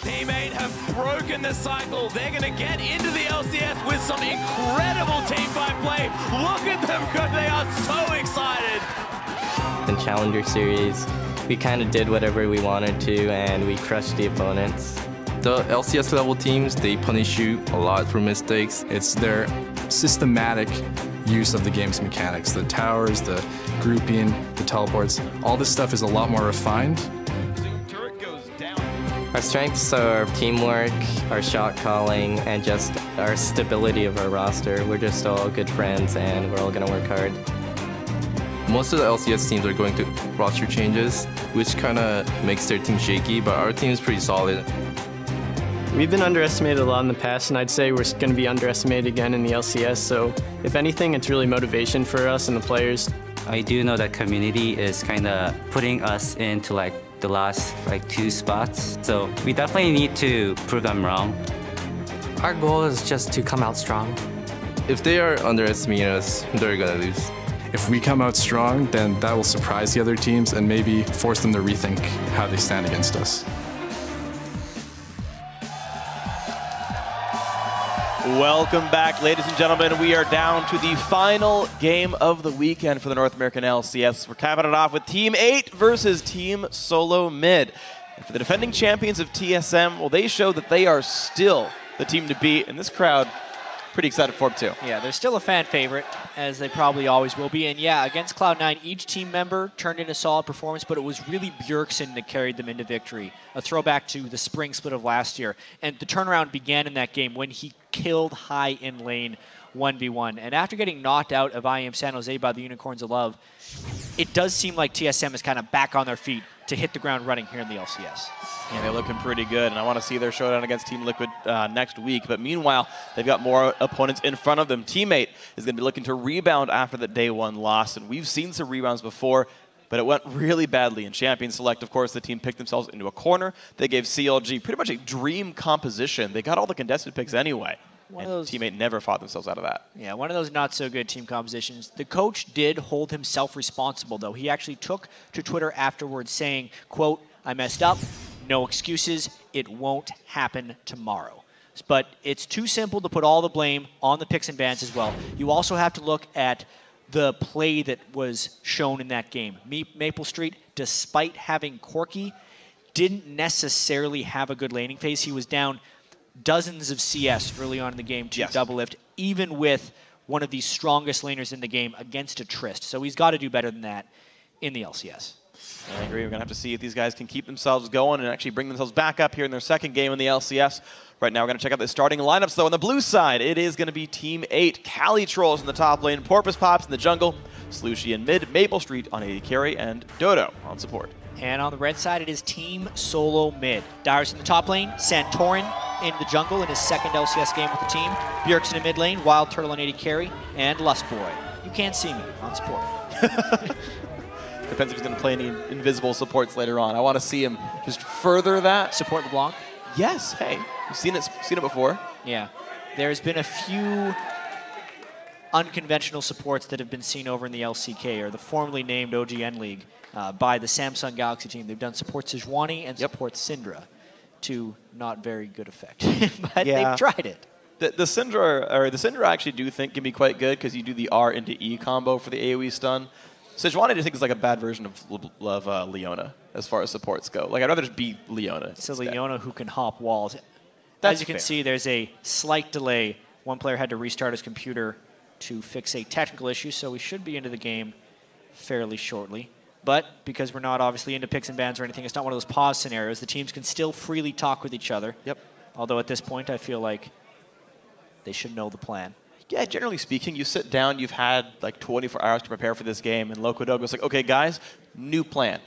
Teammate have broken the cycle. They're going to get into the LCS with some incredible teamfight play. Look at them go. They are so excited. In Challenger Series, we kind of did whatever we wanted to, and we crushed the opponents. The LCS level teams, they punish you a lot for mistakes. It's their systematic use of the game's mechanics. The towers, the grouping, the teleports, all this stuff is a lot more refined. Our strengths are teamwork, our shot calling, and just our stability of our roster. We're just all good friends, and we're all going to work hard. Most of the LCS teams are going to roster changes, which kind of makes their team shaky, but our team is pretty solid. We've been underestimated a lot in the past, and I'd say we're going to be underestimated again in the LCS, so if anything, it's really motivation for us and the players. I do know that community is kind of putting us into the last 2 spots, so we definitely need to prove them wrong. Our goal is just to come out strong. If they are underestimating us, they're gonna lose. If we come out strong, then that will surprise the other teams and maybe force them to rethink how they stand against us. Welcome back, ladies and gentlemen. We are down to the final game of the weekend for the North American LCS. We're capping it off with Team 8 versus Team SoloMid. And for the defending champions of TSM, well, they show that they are still the team to beat, and this crowd pretty excited for them too. Yeah, they're still a fan favorite, as they probably always will be. And yeah, against Cloud9, each team member turned in a solid performance, but it was really Bjergsen that carried them into victory. A throwback to the spring split of last year. And the turnaround began in that game when he killed high in lane 1v1. And after getting knocked out of IEM San Jose by the Unicorns of Love, it does seem like TSM is kind of back on their feet to hit the ground running here in the LCS. Yeah, they're looking pretty good, and I want to see their showdown against Team Liquid next week. But meanwhile, they've got more opponents in front of them. Teammate is going to be looking to rebound after the day 1 loss, and we've seen some rebounds before, but it went really badly. In Champion Select, of course, the team picked themselves into a corner. They gave CLG pretty much a dream composition. They got all the contested picks anyway, and Teammate never fought themselves out of that. Yeah, one of those not-so-good team compositions. The coach did hold himself responsible, though. He actually took to Twitter afterwards saying, quote, "I messed up. No excuses. It won't happen tomorrow." But it's too simple to put all the blame on the picks and bans as well. You also have to look at the play that was shown in that game. Maple Street, despite having Corki, didn't necessarily have a good laning phase. He was down dozens of CS early on in the game to double lift, even with one of the strongest laners in the game against a Trist. So he's got to do better than that in the LCS. I agree. We're going to have to see if these guys can keep themselves going and actually bring themselves back up here in their second game in the LCS. Right now, we're going to check out the starting lineups, though. On the blue side, it is going to be Team 8. Cali Trolls in the top lane, Porpoise Pops in the jungle, Slushy in mid, Maple Street on AD carry, and Dodo on support. And on the red side, it is Team SoloMid. Dyrus in the top lane, Santorin in the jungle in his second LCS game with the team, Bjergsen in mid lane, Wild Turtle on AD carry, and Lust Boy. You can't see me on support. Depends if he's going to play any invisible supports later on. I want to see him just further that. Support LeBlanc? Yes. Hey, we've seen it before. Yeah. There's been a few unconventional supports that have been seen over in the LCK, or the formerly named OGN League, by the Samsung Galaxy team. They've done support Sejuani and support Syndra to not very good effect. But they've tried it. The Syndra I actually do think can be quite good because you do the R into E combo for the AoE stun. Sejuani I think is like a bad version of Leona as far as supports go. Like, I'd rather just beat Leona. It's a Leona who can hop walls. As you can see, there's a slight delay. One player had to restart his computer to fix a technical issue, so we should be into the game fairly shortly. But because we're not obviously into picks and bans or anything, it's not one of those pause scenarios. The teams can still freely talk with each other. Yep. Although at this point, I feel like they should know the plan. Yeah, generally speaking, you sit down, you've had like 24 hours to prepare for this game, and Loco Dog was like, okay, guys, new plan.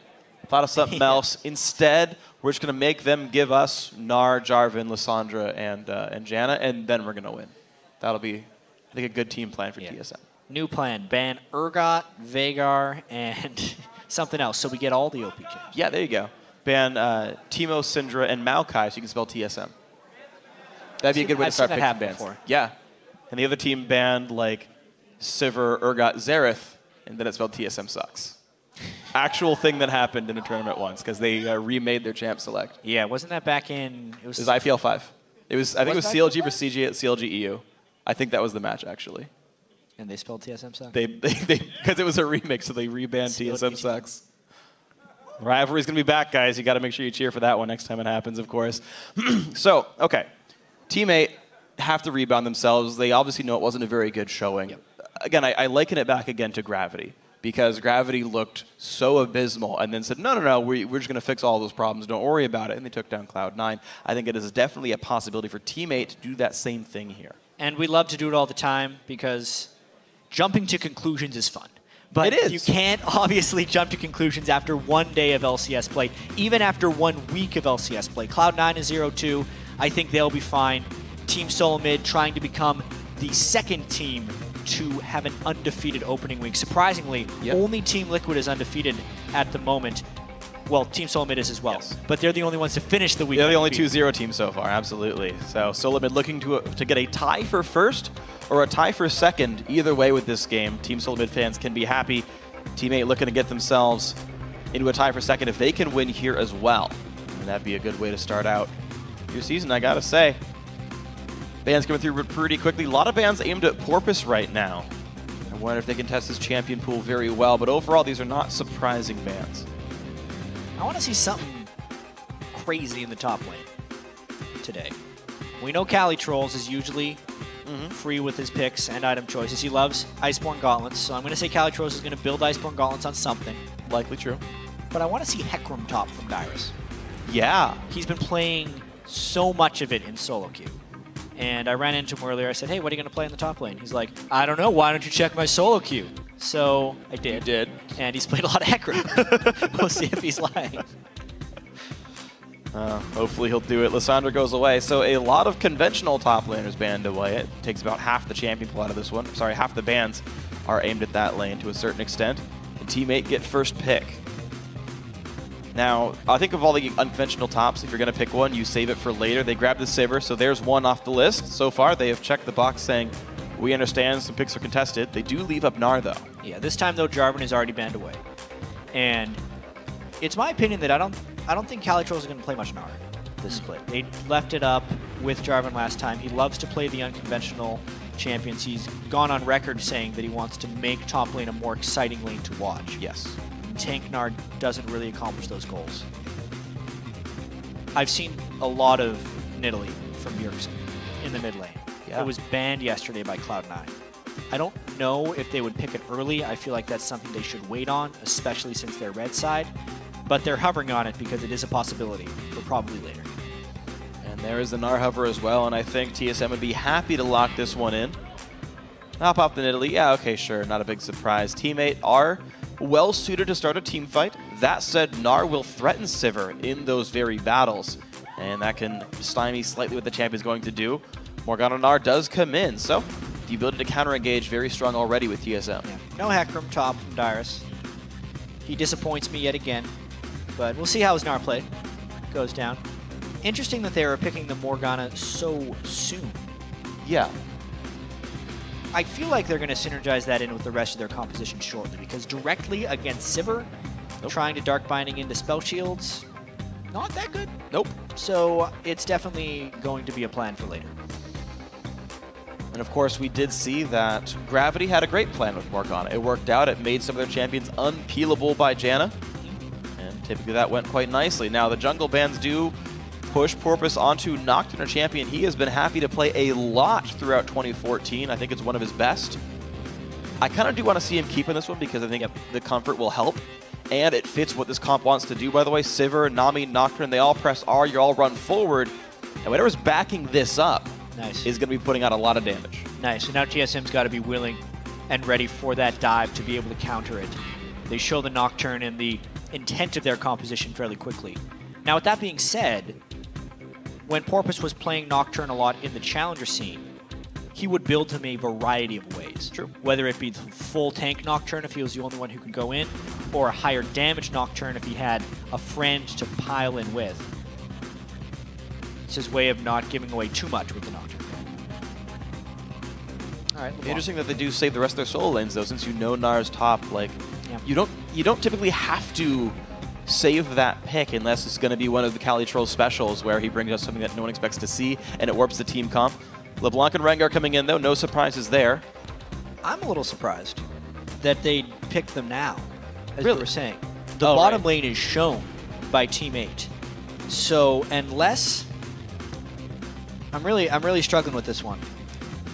Thought of something else. Instead, we're just going to make them give us Gnar, Jarvan, Lissandra, and Janna, and then we're going to win. That'll be, I think, a good team plan for TSM. New plan. Ban Urgot, Veigar, and something else, so we get all the OP champs. Yeah, there you go. Ban Teemo, Syndra, and Maokai, so you can spell TSM. That'd be a good way to start picking bans. Before. Yeah. And the other team banned, like, Sivir, Urgot, Xerath, and then it spelled TSM sucks. actual thing that happened in a tournament once because they remade their champ select. Yeah, wasn't that back in? It was IPL 5. It was. I think it was Was it CLG IPL versus CG at CLG EU. I think that was the match actually. And they spelled TSM sucks? They because it was a remix, so they rebanned TSM sucks. Rivalry's going to be back, guys. You got to make sure you cheer for that one next time it happens, of course. So, okay. Teammate have to rebound themselves. They obviously know it wasn't a very good showing. Yep. Again, I liken it back again to Gravity because Gravity looked so abysmal and then said, no, we're just going to fix all those problems. Don't worry about it. And they took down Cloud9. I think it is definitely a possibility for Teammate to do that same thing here. And we love to do it all the time because jumping to conclusions is fun. But it is. You can't obviously jump to conclusions after 1 day of LCS play, even after 1 week of LCS play. Cloud9 is 0-2. I think they'll be fine. Team SoloMid trying to become the second team to have an undefeated opening week. Surprisingly, only Team Liquid is undefeated at the moment. Well, Team SoloMid is as well. Yes. But they're the only ones to finish the week. They're the only 2-0 team so far, absolutely. So SoloMid looking to get a tie for first or a tie for second. Either way with this game, Team SoloMid fans can be happy. Teammate looking to get themselves into a tie for second if they can win here as well. And that'd be a good way to start out your season, I gotta say. Bans coming through pretty quickly. A lot of bans aimed at Porpoise right now. I wonder if they can test his champion pool very well, but overall these are not surprising bans. I want to see something crazy in the top lane today. We know Cali Trolls is usually free with his picks and item choices. He loves Iceborne Gauntlets, so I'm going to say Cali Trolls is going to build Iceborne Gauntlets on something. Likely true. But I want to see Hecarim top from Dyrus. Yeah. He's been playing so much of it in solo queue. And I ran into him earlier. I said, hey, what are you going to play in the top lane? He's like, I don't know. Why don't you check my solo queue? So I did. You did. And he's played a lot of Hecarim. We'll see if he's lying. Hopefully he'll do it. Lissandra goes away. So a lot of conventional top laners banned away. It takes about half the champion pool out of this one. Sorry, half the bans are aimed at that lane to a certain extent. And Teammate get first pick. Now, I think of all the unconventional tops, if you're going to pick one, you save it for later. They grab the Sivir, so there's one off the list. So far, they have checked the box saying, we understand some picks are contested. They do leave up Gnar, though. Yeah, this time, though, Jarvan is already banned away. And it's my opinion that I don't think Cali Trolls are going to play much Gnar this split. They left it up with Jarvan last time. He loves to play the unconventional champions. He's gone on record saying that he wants to make top lane a more exciting lane to watch. Yes. Tank Gnar doesn't really accomplish those goals. I've seen a lot of Nidalee from Bjergsen in the mid lane. Yeah. It was banned yesterday by Cloud9. I don't know if they would pick it early. I feel like that's something they should wait on, especially since they're red side. But they're hovering on it because it is a possibility for probably later. And there is the Gnar hover as well, and I think TSM would be happy to lock this one in. I'll pop the Nidalee. Yeah, okay, sure. Not a big surprise. Teammate are well suited to start a team fight. That said, Gnar will threaten Sivir in those very battles, and that can stymie slightly what the champ is going to do. Morgana Gnar does come in, so the ability to counter-engage very strong already with TSM. Yeah. No Hecarim top from Dyrus. He disappoints me yet again, but we'll see how his Gnar play goes down. Interesting that they were picking the Morgana so soon. Yeah. I feel like they're going to synergize that in with the rest of their composition shortly, because directly against Sivir, trying to Dark Binding into Spell Shields, not that good. Nope. So it's definitely going to be a plan for later. And of course, we did see that Gravity had a great plan with Morgana. It worked out. It made some of their champions unpeelable by Janna. And typically that went quite nicely. Now, the jungle bans do push Porpoise onto Nocturne, our champion. He has been happy to play a lot throughout 2014. I think it's one of his best. I kind of do want to see him keep in this one because I think the comfort will help. And it fits what this comp wants to do, by the way. Sivir, Nami, Nocturne, they all press R, you all run forward. And whatever's backing this up is going to be putting out a lot of damage. Nice. And now TSM's got to be willing and ready for that dive to be able to counter it. They show the Nocturne and the intent of their composition fairly quickly. Now, with that being said, when Porpoise was playing Nocturne a lot in the challenger scene, he would build him a variety of ways. True. Whether it be the full tank Nocturne if he was the only one who could go in, or a higher damage Nocturne if he had a friend to pile in with. It's his way of not giving away too much with the Nocturne. All right. Interesting that they do save the rest of their solo lanes, though, since you know Gnar's top. Like, you don't you don't typically have to save that pick unless it's going to be one of the Cali Troll specials where he brings us something that no one expects to see and it warps the team comp. LeBlanc and Rengar coming in though, no surprises there. I'm a little surprised that they picked them now, as Really? you were saying. The bottom lane is shown by Team 8. So unless... I'm really struggling with this one.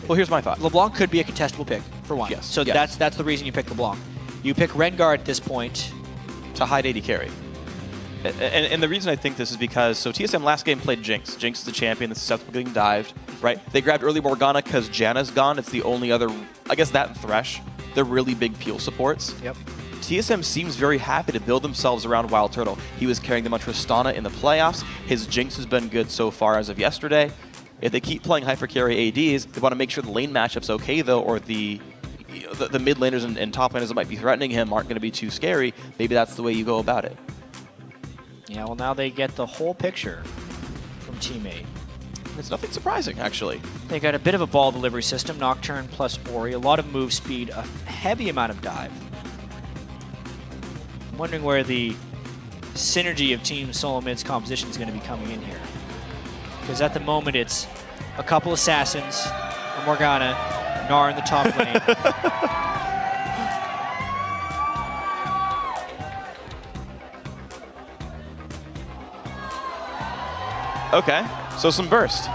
Well, here's my thought. LeBlanc could be a contestable pick, for one. Yes. So Yes. that's the reason you pick LeBlanc. You pick Rengar at this point. To hide AD carry. And the reason I think this is because, so TSM last game played Jinx. Jinx is the champion that's susceptible to getting dived, right? They grabbed early Morgana because Janna's gone. It's the only other, I guess that and Thresh, they're really big peel supports. Yep. TSM seems very happy to build themselves around Wild Turtle. He was carrying them on Tristana in the playoffs. His Jinx has been good so far as of yesterday. If they keep playing hyper carry ADs, they want to make sure the lane matchup's okay though, or the mid laners and top laners that might be threatening him aren't going to be too scary. Maybe that's the way you go about it. Yeah, well, now they get the whole picture from Team 8. It's nothing surprising, actually. They got a bit of a ball delivery system, Nocturne plus Ori, a lot of move speed, a heavy amount of dive. I'm wondering where the synergy of Team SoloMid's composition is going to be coming in here. Because at the moment, it's a couple Assassins, a Morgana, Gnar in the top lane. Okay, so some burst.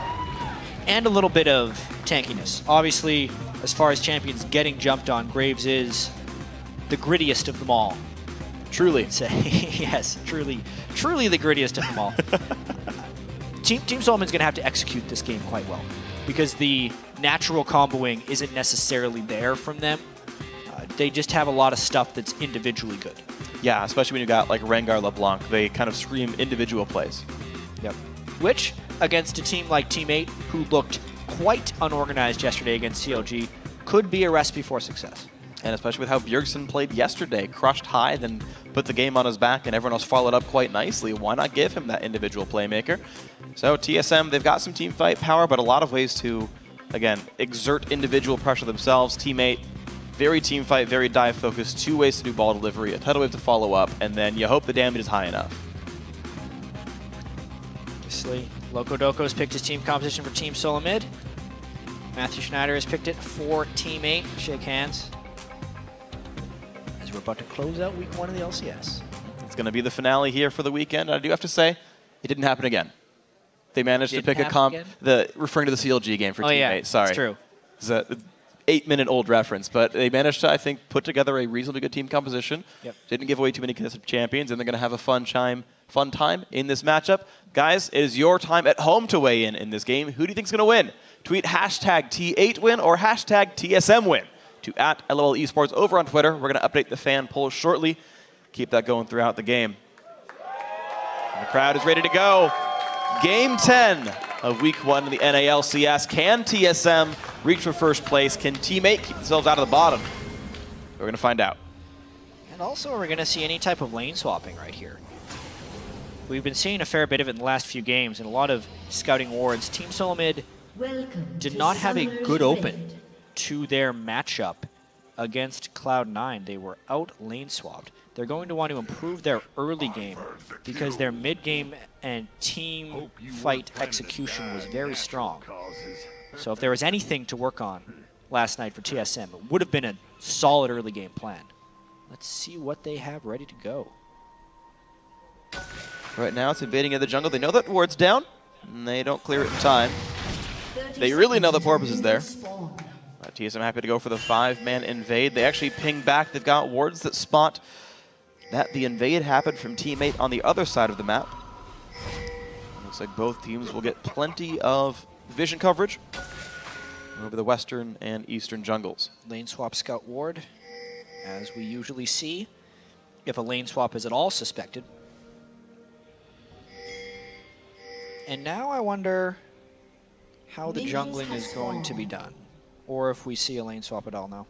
And a little bit of tankiness. Obviously, as far as champions getting jumped on, Graves is the grittiest of them all. Truly. Say yes, truly the grittiest of them all. Team SoloMid's going to have to execute this game quite well because the natural comboing isn't necessarily there from them. They just have a lot of stuff that's individually good. Yeah, especially when you got like Rengar, LeBlanc. They kind of scream individual plays. Yep. Which, against a team like Team 8, who looked quite unorganized yesterday against CLG, could be a recipe for success. And especially with how Bjergsen played yesterday, crushed high, then put the game on his back, and everyone else followed up quite nicely. Why not give him that individual playmaker? So TSM, they've got some team fight power, but a lot of ways to, again, exert individual pressure themselves. Team 8, very team fight, very dive focused, 2 ways to do ball delivery, a tidal wave to follow up, and then you hope the damage is high enough. Obviously, Loco Doco's picked his team composition for Team SoloMid. Matthew Schneider has picked it for Team 8. Shake hands. As we're about to close out week 1 of the LCS. It's going to be the finale here for the weekend. I do have to say, it didn't happen again. They managed to pick a comp, referring to the CLG game for Team 8. Sorry. That's true. It's a 8-minute-old reference, but they managed to, I think, put together a reasonably good team composition. Yep. Didn't give away too many contested champions, and they're going to have a fun time in this matchup. Guys, it is your time at home to weigh in this game. Who do you think is going to win? Tweet hashtag T8win or hashtag TSMwin to @LOL Esports over on Twitter. We're going to update the fan poll shortly. Keep that going throughout the game. And the crowd is ready to go. Game 10 of Week 1 of the NALCS. Can TSM reach for first place? Can Team 8 keep themselves out of the bottom? We're going to find out. And also, are we going to see any type of lane swapping right here? We've been seeing a fair bit of it in the last few games and a lot of scouting awards. Team SoloMid did not have a good open to their matchup against Cloud9. They were out lane swapped. They're going to want to improve their early game because their mid game and team fight execution was very strong. So if there was anything to work on last night for TSM, it would have been a solid early game plan. Let's see what they have ready to go. Right now it's invading in the jungle. They know that ward's down, and they don't clear it in time. They really know the porpoise is there. TSM happy to go for the 5-man invade. They actually ping back. They've got wards that spot that the invade happened from Team 8 on the other side of the map. Looks like both teams will get plenty of vision coverage over the western and eastern jungles. Lane swap scout ward, as we usually see, if a lane swap is at all suspected. And now I wonder how the jungling is going to be done, or if we see a lane swap at all now.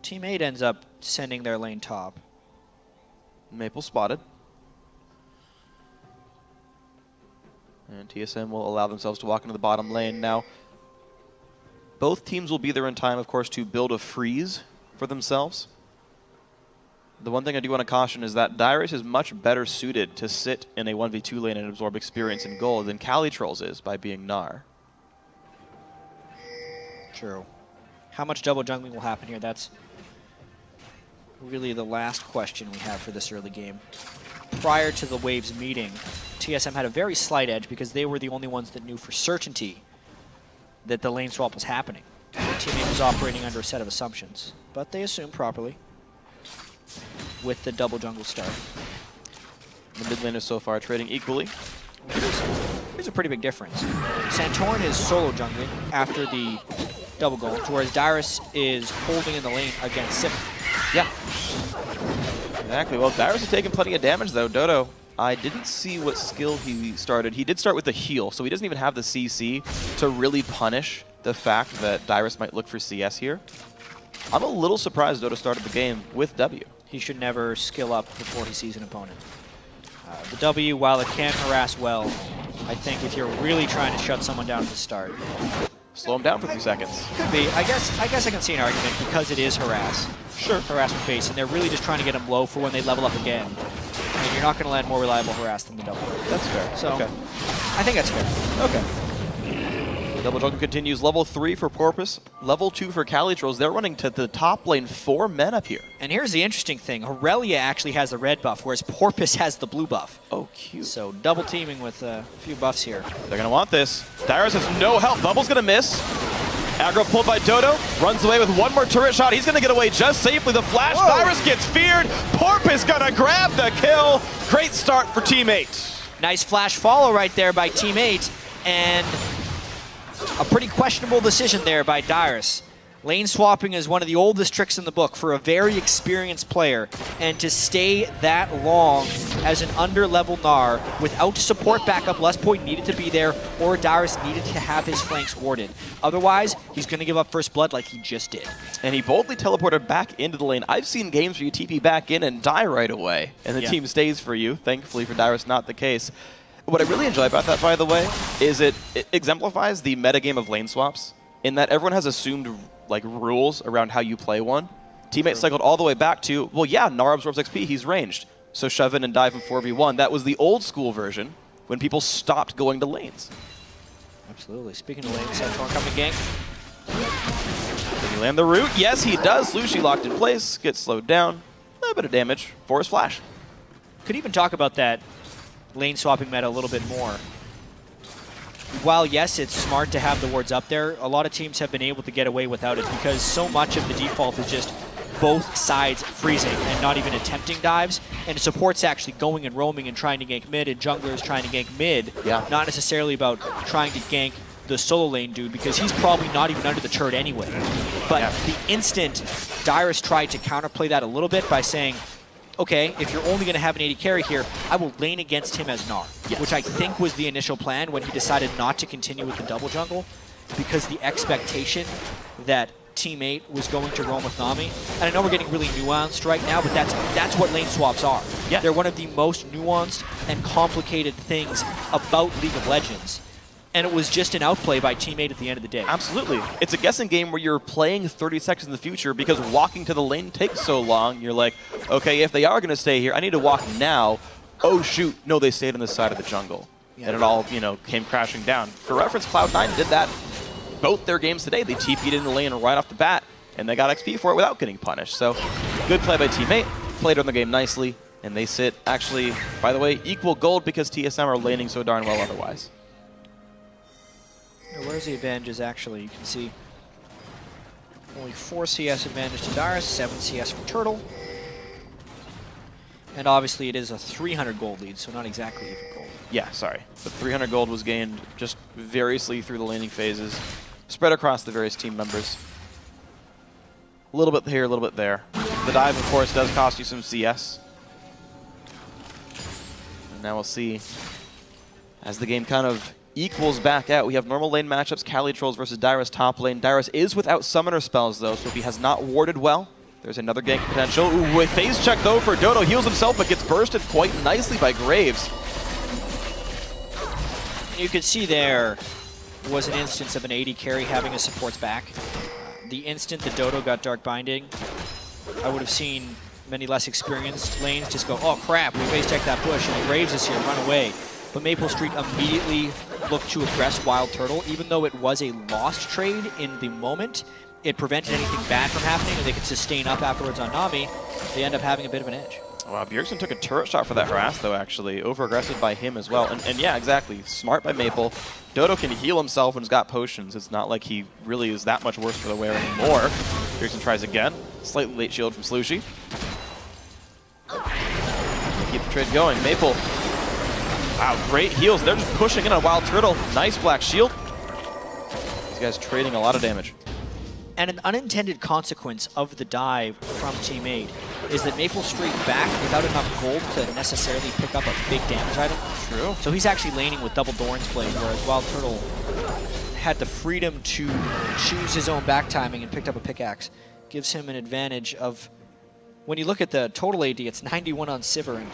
Team 8 ends up sending their lane top. Maple spotted. And TSM will allow themselves to walk into the bottom lane. Now, both teams will be there in time, of course, to build a freeze for themselves. The one thing I do want to caution is that Dyrus is much better suited to sit in a 1v2 lane and absorb experience in gold than Calitrolls is by being Gnar. True. How much double jungling will happen here? That's really the last question we have for this early game. Prior to the Waves meeting, TSM had a very slight edge because they were the only ones that knew for certainty that the lane swap was happening. Their teammate was operating under a set of assumptions, but they assumed properly with the double jungle start. The mid laners so far trading equally. Here's a pretty big difference. Santorin is solo jungling after the double gold, whereas Dyrus is holding in the lane against Sip. Yeah. Exactly. Well, Dyrus is taking plenty of damage, though. Dodo, I didn't see what skill he started. He did start with the heal, so he doesn't even have the CC to really punish the fact that Dyrus might look for CS here. I'm a little surprised Dodo started the game with W. He should never skill up before he sees an opponent. The W, while it can harass well, I think if you're really trying to shut someone down at the start, slow him down for 3 seconds. Could be. I guess I can see an argument because it is harass. Sure. Harassment base, and they're really just trying to get him low for when they level up again. And you're not going to land more reliable harass than the double. That's fair. So okay. I think that's fair. Okay. Double jungle continues. Level 3 for Porpoise. Level 2 for Calitrolls. They're running to the top lane. 4 men up here. And here's the interesting thing. Aurelia actually has the red buff, whereas Porpoise has the blue buff. Oh, cute. So double teaming with a few buffs here. They're going to want this. Dyrus has no health. Bubble's going to miss. Aggro pulled by Dodo. Runs away with one more turret shot. He's going to get away just safely. The flash. Whoa. Dyrus gets feared. Porpoise going to grab the kill. Great start for Teammate. Nice flash follow right there by Teammate. And a pretty questionable decision there by Dyrus. Lane swapping is one of the oldest tricks in the book for a very experienced player, and to stay that long as an under-level Gnar without support backup, less point needed to be there, or Dyrus needed to have his flanks warded. Otherwise, he's going to give up first blood like he just did. And he boldly teleported back into the lane. I've seen games where you TP back in and die right away, and the team stays for you. Thankfully for Dyrus, not the case. What I really enjoy about that, by the way, is it exemplifies the metagame of lane swaps, in that everyone has assumed like rules around how you play one. Teammate cycled all the way back to, well, yeah, Gnar absorbs XP, he's ranged. So shove in and dive in 4v1. That was the old school version when people stopped going to lanes. Absolutely. Speaking of lanes, Santorin coming gank. Did he land the root? Yes, he does. Lucy locked in place, gets slowed down. A little bit of damage for his flash. Could even talk about that lane swapping meta a little bit more. While, yes, it's smart to have the wards up there, a lot of teams have been able to get away without it because so much of the default is just both sides freezing and not even attempting dives, and support's actually going and roaming and trying to gank mid, and junglers trying to gank mid, not necessarily about trying to gank the solo lane dude because he's probably not even under the turret anyway. But the instant Dyrus tried to counterplay that a little bit by saying, okay, if you're only going to have an AD carry here, I will lane against him as Gnar, which I think was the initial plan when he decided not to continue with the double jungle, because the expectation that Teammate was going to roam with Nami, and I know we're getting really nuanced right now, but that's what lane swaps are. They're one of the most nuanced and complicated things about League of Legends. And it was just an outplay by Teammate at the end of the day. Absolutely. It's a guessing game where you're playing 30 seconds in the future because walking to the lane takes so long. You're like, okay, if they are going to stay here, I need to walk now. Oh, shoot. No, they stayed on the side of the jungle. And it all, came crashing down. For reference, Cloud9 did that both their games today. They TP'd in the lane right off the bat, and they got XP for it without getting punished. So, good play by Teammate. Played on the game nicely, and they sit, actually, by the way, equal gold because TSM are laning so darn well otherwise. Where's the advantages actually? You can see only 4 CS advantage to Dyrus, 7 CS for Turtle. And obviously it is a 300 gold lead, so not exactly even gold. Yeah, sorry. But 300 gold was gained just variously through the laning phases, spread across the various team members. A little bit here, a little bit there. The dive, of course, does cost you some CS. And now we'll see as the game kind of equals back out. We have normal lane matchups, Calitrolls versus Dyrus top lane. Dyrus is without summoner spells, though, so if he has not warded well, there's another gank potential. Ooh, with phase check, though, for Dodo. Heals himself, but gets bursted quite nicely by Graves. You can see there was an instance of an AD carry having his supports back. The instant the Dodo got Dark Binding, I would have seen many less experienced lanes just go, oh crap, we base check that push, and Graves is here, run away. But Maple Street immediately looked to aggress Wild Turtle, even though it was a lost trade in the moment. It prevented anything bad from happening, and they could sustain up afterwards on Nami. They end up having a bit of an edge. Wow, Bjergsen took a turret shot for that harass, though, actually. Over-aggressive by him as well. And yeah, exactly. Smart by Maple. Dodo can heal himself when he's got potions. It's not like he really is that much worse for the wear anymore. Bjergsen tries again. Slightly late shield from Slushy. Keep the trade going. Maple. Wow, great heals. They're just pushing in on Wild Turtle. Nice black shield. These guys trading a lot of damage. And an unintended consequence of the dive from Team 8 is that Maple Street back without enough gold to necessarily pick up a big damage item. True. So he's actually laning with double Doran's Blade, whereas Wild Turtle had the freedom to choose his own back timing and picked up a pickaxe. Gives him an advantage of, when you look at the total AD, it's 91 on Sivir and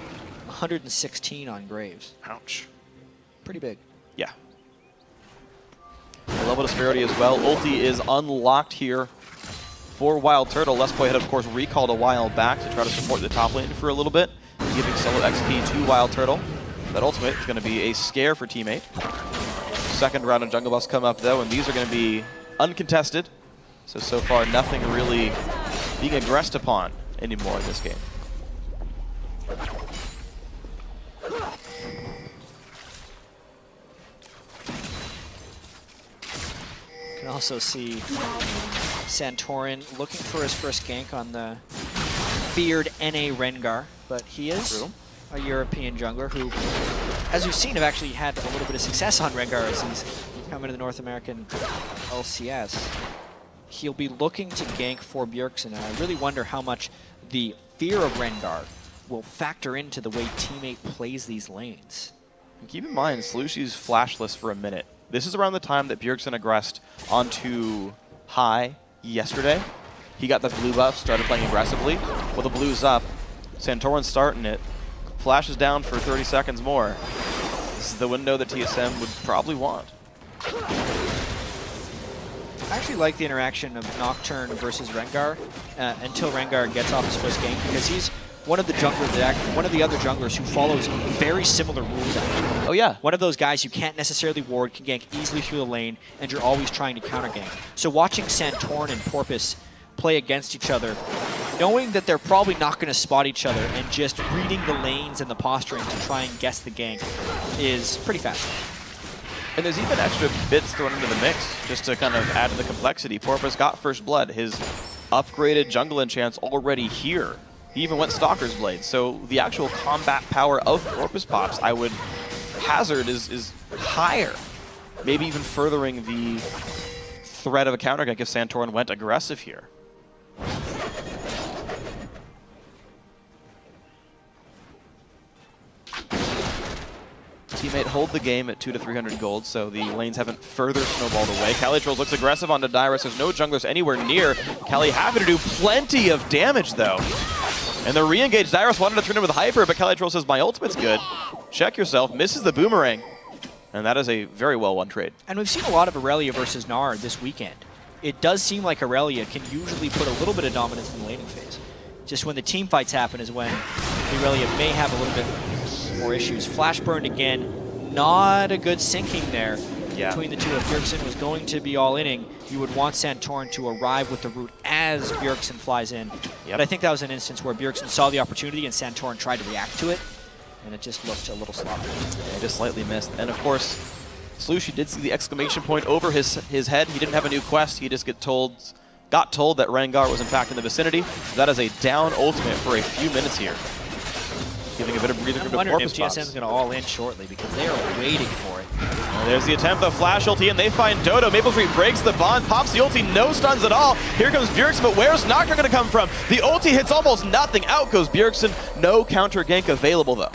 116 on Graves. Ouch. Pretty big. Yeah. A level disparity as well. Ulti is unlocked here for Wild Turtle. Lesboy had, of course, recalled a while back to try to support the top lane for a little bit, giving solo XP to Wild Turtle. That ultimate is going to be a scare for Team 8. Second round of jungle buffs come up, though, and these are going to be uncontested. So far, nothing really being aggressed upon anymore in this game. You can also see Santorin looking for his first gank on the feared NA Rengar, but he is a European jungler who, as we've seen, have actually had a little bit of success on Rengar as he's coming to the North American LCS. He'll be looking to gank for Bjergsen, and I really wonder how much the fear of Rengar will factor into the way Team 8 plays these lanes. And keep in mind, Slushy's flashless for a minute. This is around the time that Bjergsen aggressed onto high yesterday. He got the blue buff, started playing aggressively. Well, the blue's up. Santorin's starting it. Flash is down for 30 seconds more. This is the window that TSM would probably want. I actually like the interaction of Nocturne versus Rengar until Rengar gets off his first game, because he's one of the other junglers who follows very similar rules, actually. Oh, yeah. One of those guys you can't necessarily ward, can gank easily through the lane, and you're always trying to counter gank. So watching Santorin and Porpoise play against each other, knowing that they're probably not going to spot each other, and just reading the lanes and the posturing to try and guess the gank is pretty fascinating. And there's even extra bits thrown into the mix, just to kind of add to the complexity. Porpoise got first blood. His upgraded jungle enchant's already here. He even went Stalker's Blade. So the actual combat power of Porpoise Pops, I would hazard, is higher. Maybe even furthering the threat of a counter gank if Santorin went aggressive here. Teammate hold the game at 200 to 300 gold, so the lanes haven't further snowballed away. Calitrolls looks aggressive onto Dyrus. There's no junglers anywhere near. Cali happy to do plenty of damage, though. And the re-engaged Dyrus wanted to turn in with Hyper, but Calitroll says, my ultimate's good. Check yourself, misses the boomerang. And that is a very well-won trade. And we've seen a lot of Aurelia versus Gnar this weekend. It does seem like Aurelia can usually put a little bit of dominance in the laning phase. Just when the team fights happen is when Aurelia may have a little bit more issues. Flash burned again. Not a good syncing there between the two. If Bjergsen was going to be all-inning, you would want Santorin to arrive with the root as Bjergsen flies in. But I think that was an instance where Bjergsen saw the opportunity and Santorin tried to react to it, and it just looked a little sloppy. Yeah, just slightly missed. And of course, Slushy did see the exclamation point over his head. He didn't have a new quest. He just got told that Rengar was in fact in the vicinity. That is a down ultimate for a few minutes here. Giving a bit of breathing room to Porpoise Pops. TSM's going to all in shortly because they are waiting for it. And there's the attempt, the flash ulti, and they find Dodo. Maple Street breaks the bond, pops the ulti, no stuns at all. Here comes Bjergsen, but where's Nocturne going to come from? The ulti hits almost nothing. Out goes Bjergsen. No counter gank available, though.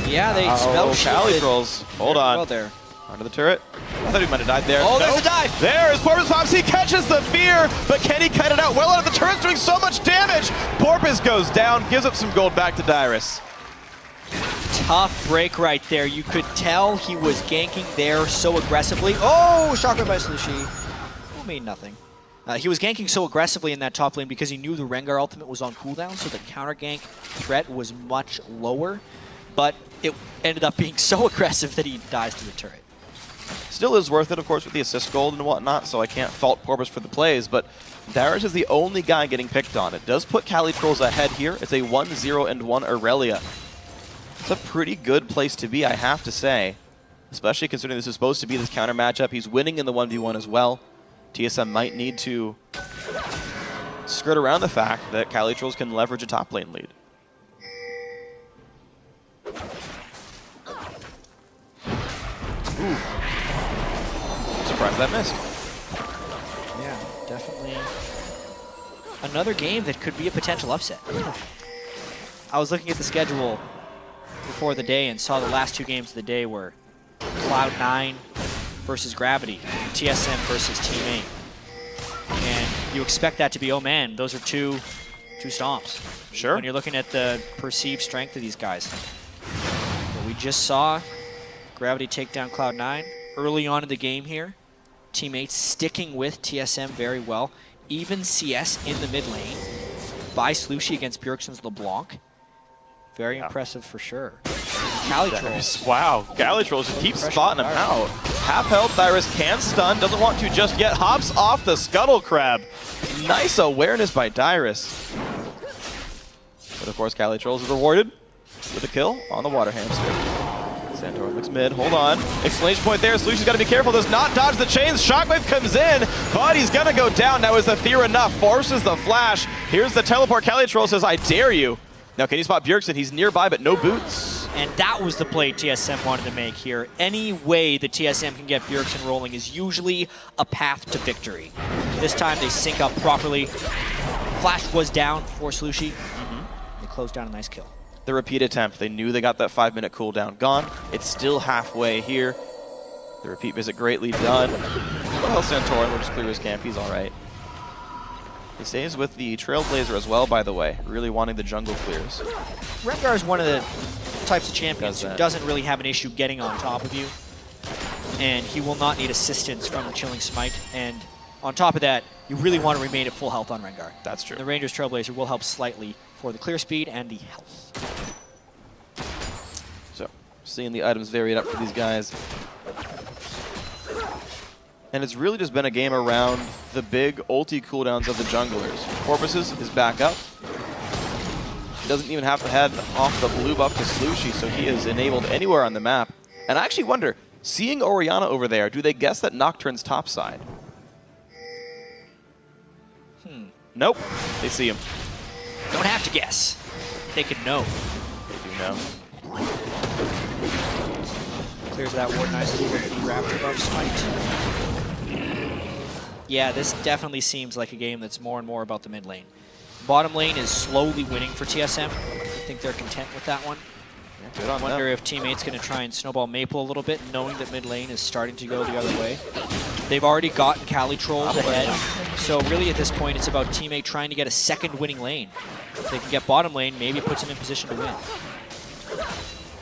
Yeah, they spell Calitrolls. Hold on. Well there. Onto the turret. I thought he might have died there. Oh, there's a dive! There's Porpoise Pops. He catches the fear, but can he kite it out well out of the turret's doing so much damage? Porpoise goes down, gives up some gold back to Dyrus. Tough break right there. You could tell he was ganking there so aggressively. Oh, shockwave by Slushy. Who made nothing. He was ganking so aggressively in that top lane because he knew the Rengar ultimate was on cooldown, so the counter gank threat was much lower, but it ended up being so aggressive that he dies to the turret. Still is worth it, of course, with the assist gold and whatnot, so I can't fault Porpoise for the plays, but Darius is the only guy getting picked on. It does put Calitrolls ahead here. It's a 1-0-1 Aurelia. It's a pretty good place to be, I have to say, especially considering this is supposed to be this counter matchup. He's winning in the 1v1 as well. TSM might need to skirt around the fact that Calitrolls can leverage a top lane lead. Ooh. I'm surprised that missed. Yeah, definitely another game that could be a potential upset. I was looking at the schedule before the day and saw the last 2 games of the day were Cloud9 versus Gravity, TSM versus Team 8. And you expect that to be, oh man, those are two stomps. Sure. When you're looking at the perceived strength of these guys. But we just saw Gravity take down Cloud9 early on in the game here. Team 8 sticking with TSM very well. Even CS in the mid lane by Slushy against Bjergsen's LeBlanc. Very impressive for sure. Calitrolls. Wow, Calitrolls keeps spotting him out. Half health, Dyrus can stun, doesn't want to just yet, hops off the Scuttle Crab. Nice awareness by Dyrus. But of course, Calitrolls is rewarded with a kill on the Water Hamster. Santorin looks mid, hold on. Exclamation point there, Slushy's gotta be careful, does not dodge the chains, Shockwave comes in, but he's gonna go down. Now is the Fear enough, forces the flash. Here's the teleport, Calitroll says, I dare you. Now can he spot Bjergsen? He's nearby, but no boots. And that was the play TSM wanted to make here. Any way the TSM can get Bjergsen rolling is usually a path to victory. This time they sync up properly. Flash was down for Slushy. They closed down a nice kill. The repeat attempt, they knew they got that 5-minute cooldown gone. It's still halfway here. The repeat visit greatly done. Well, Santorin will just clear his camp, he's all right. He stays with the Trailblazer as well, by the way, really wanting the jungle clears. Rengar is one of the types of champions who doesn't really have an issue getting on top of you. And he will not need assistance from the Chilling Smite. And on top of that, you really want to remain at full health on Rengar. That's true. The Ranger's Trailblazer will help slightly for the clear speed and the health. So, seeing the items varied up for these guys. And it's really just been a game around the big ulti cooldowns of the junglers. Porpoises is back up. He doesn't even have to head off the blue buff to Slushy, so he is enabled anywhere on the map. And I actually wonder, seeing Orianna over there, do they guess that Nocturne's topside? Nope, they see him. Don't have to guess. They can know. They do know. Clears that ward nicely with the Raptor buff Smite. Yeah, this definitely seems like a game that's more and more about the mid lane. Bottom lane is slowly winning for TSM. I think they're content with that one. Good on I wonder if Team 8's going to try and snowball Maple a little bit, knowing that mid lane is starting to go the other way. They've already gotten Calitrolls ahead, so really at this point it's about Team 8 trying to get a second winning lane. If they can get bottom lane, maybe it puts them in position to win.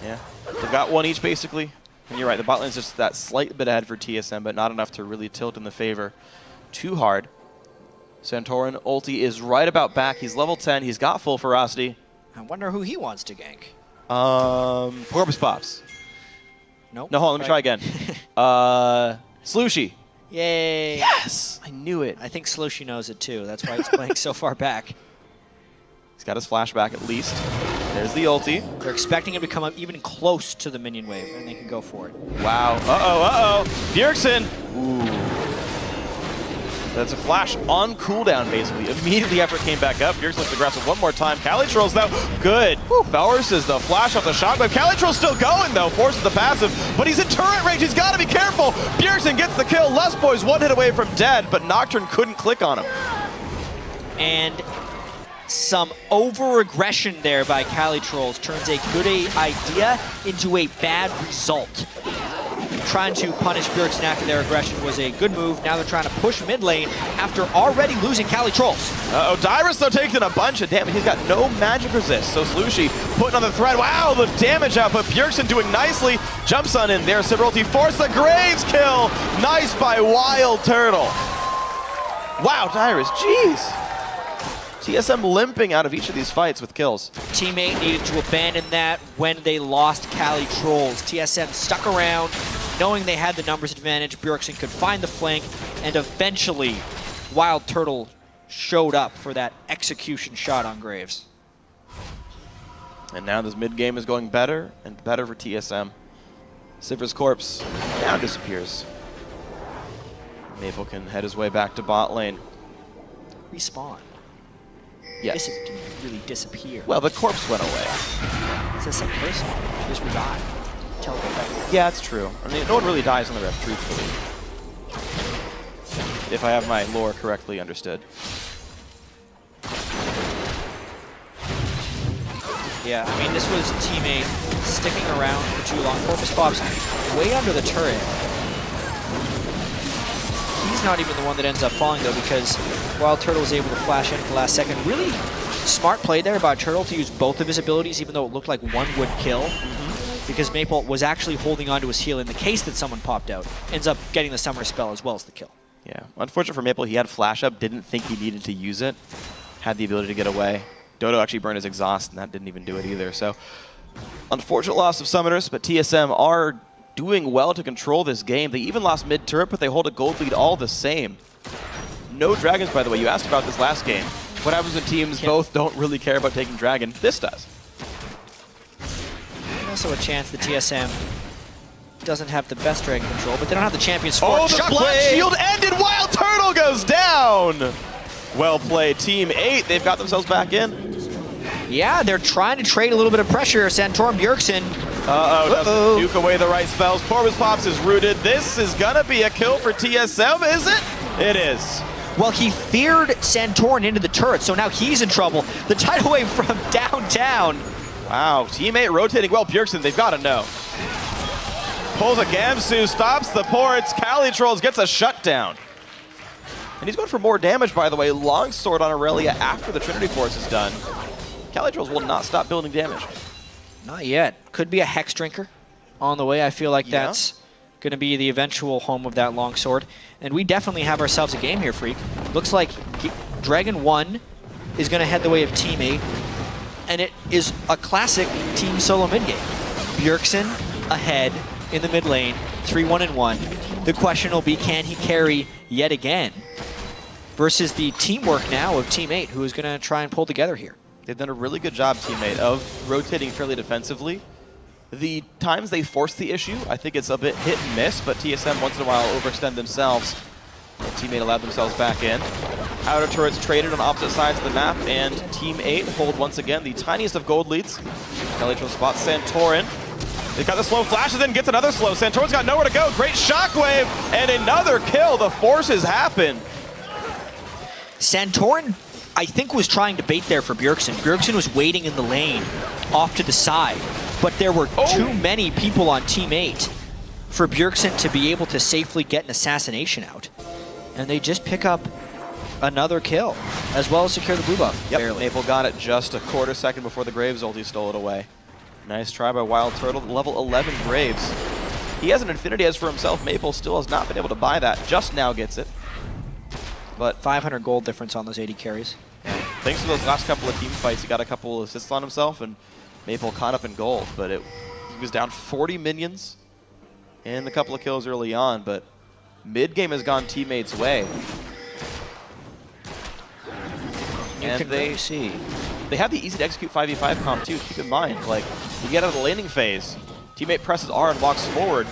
Yeah, they've got one each basically. And you're right, the bot lane's just that slight bit ahead for TSM, but not enough to really tilt in the favor too hard. Santorin ulti is right about back. He's level 10. He's got full ferocity. I wonder who he wants to gank. Porpoise Pops. Nope. No, hold on, let me try again. Slushy. Yay. Yes! I knew it. I think Slushy knows it too. That's why he's playing so far back. He's got his flashback at least. There's the ulti. They're expecting him to come up even close to the minion wave, and they can go for it. Wow. Uh-oh. Bjergsen. Ooh. That's a flash on cooldown, basically. Immediately after it came back up, Bjergsen looks aggressive one more time. Calitrolls, though, good. Forces the flash off the shockwave. Calitrolls still going, though. Forces the passive, but he's in turret range. He's got to be careful. Bjergsen gets the kill. Les Boys one hit away from dead, but Nocturne couldn't click on him. And some over-aggression there by Calitrolls turns a good idea into a bad result. Trying to punish Bjergsen after their aggression was a good move. Now they're trying to push mid lane after already losing Calitrolls. Uh-oh, Dyrus, though, taking a bunch of damage. He's got no magic resist, so Slushy putting on the thread. Wow, the damage output. Bjergsen doing nicely. Jumps on in there. Sibralty forced the Graves kill. Nice by Wild Turtle. Wow, Dyrus, jeez. TSM limping out of each of these fights with kills. Teammate needed to abandon that when they lost Cali Trolls. TSM stuck around, knowing they had the numbers advantage. Bjergsen could find the flank, and eventually Wild Turtle showed up for that execution shot on Graves. And now this mid game is going better and better for TSM. Sivir's corpse now disappears. Maple can head his way back to bot lane. Respawn. Yes. It didn't really disappear. Well, the corpse went away. Is this a person? Just died. Teleport back. Yeah, it's true. I mean, no one really dies on the ref, truthfully. If I have my lore correctly understood. Yeah, I mean, this was teammate sticking around for too long. Corpus Pop's way under the turret. He's not even the one that ends up falling, though, because Wild Turtle was able to flash in at the last second. Really smart play there by Turtle to use both of his abilities, even though it looked like one would kill. Because Maple was actually holding onto his heal in the case that someone popped out. Ends up getting the summer spell as well as the kill. Yeah, unfortunate for Maple, he had flash up, didn't think he needed to use it. Had the ability to get away. Dodo actually burned his exhaust, and that didn't even do it either. So, unfortunate loss of Summoners, but TSM are doing well to control this game. They even lost mid-turret, but they hold a gold lead all the same. No dragons, by the way. You asked about this last game. What happens when teams both don't really care about taking dragon? This does. Also a chance the TSM doesn't have the best dragon control, but they don't have the champions for it. Oh, the Black Shield ended! Wild Turtle goes down! Well played, Team 8. They've got themselves back in. Yeah, they're trying to trade a little bit of pressure. Santorum Bjergsen. Doesn't duke away the right spells. Corvus Pops is rooted. This is gonna be a kill for TSM, is it? It is. Well, he feared Santorin into the turret, so now he's in trouble. The tidal wave from downtown. Wow, teammate rotating well. Bjergsen, they've got to know. Pulls a Gamsu, stops the ports. Cali Trolls gets a shutdown. And he's going for more damage, by the way. Longsword on Aurelia after the Trinity Force is done. Cali Trolls will not stop building damage. Not yet. Could be a Hex Drinker on the way. I feel like that's going to be the eventual home of that Longsword. And we definitely have ourselves a game here, Freak. Looks like Dragon 1 is going to head the way of Team 8. And it is a classic team solo mid game. Bjergsen ahead in the mid lane, 3-1-1. The question will be, can he carry yet again? Versus the teamwork now of Team 8, who is going to try and pull together here. They've done a really good job, Team 8, of rotating fairly defensively. The times they force the issue, I think it's a bit hit and miss, but TSM once in a while overextend themselves. And Team 8 allowed themselves back in. Outer turrets traded on opposite sides of the map, and Team 8 hold once again the tiniest of gold leads. Cali Trolls spots Santorin. They've got the slow flashes in, gets another slow. Santorin's got nowhere to go. Great shockwave, and another kill. The forces happen. Santorin, I think, was trying to bait there for Bjergsen. Bjergsen was waiting in the lane off to the side, but there were too many people on Team 8 for Bjergsen to be able to safely get an assassination out. And they just pick up another kill, as well as secure the blue buff. Yep, Maple got it just a quarter second before the Graves ulti stole it away. Nice try by Wild Turtle, level 11 Graves. He has an Infinity Edge for himself. Maple still has not been able to buy that, just now gets it. But 500 gold difference on those 80 carries. Thanks to those last couple of team fights, he got a couple of assists on himself, and Maple caught up in gold. But he was down 40 minions and a couple of kills early on, but mid-game has gone teammates' way. And they have the easy to execute 5v5 comp too, keep in mind. Like, you get out of the landing phase, teammate presses R and walks forward,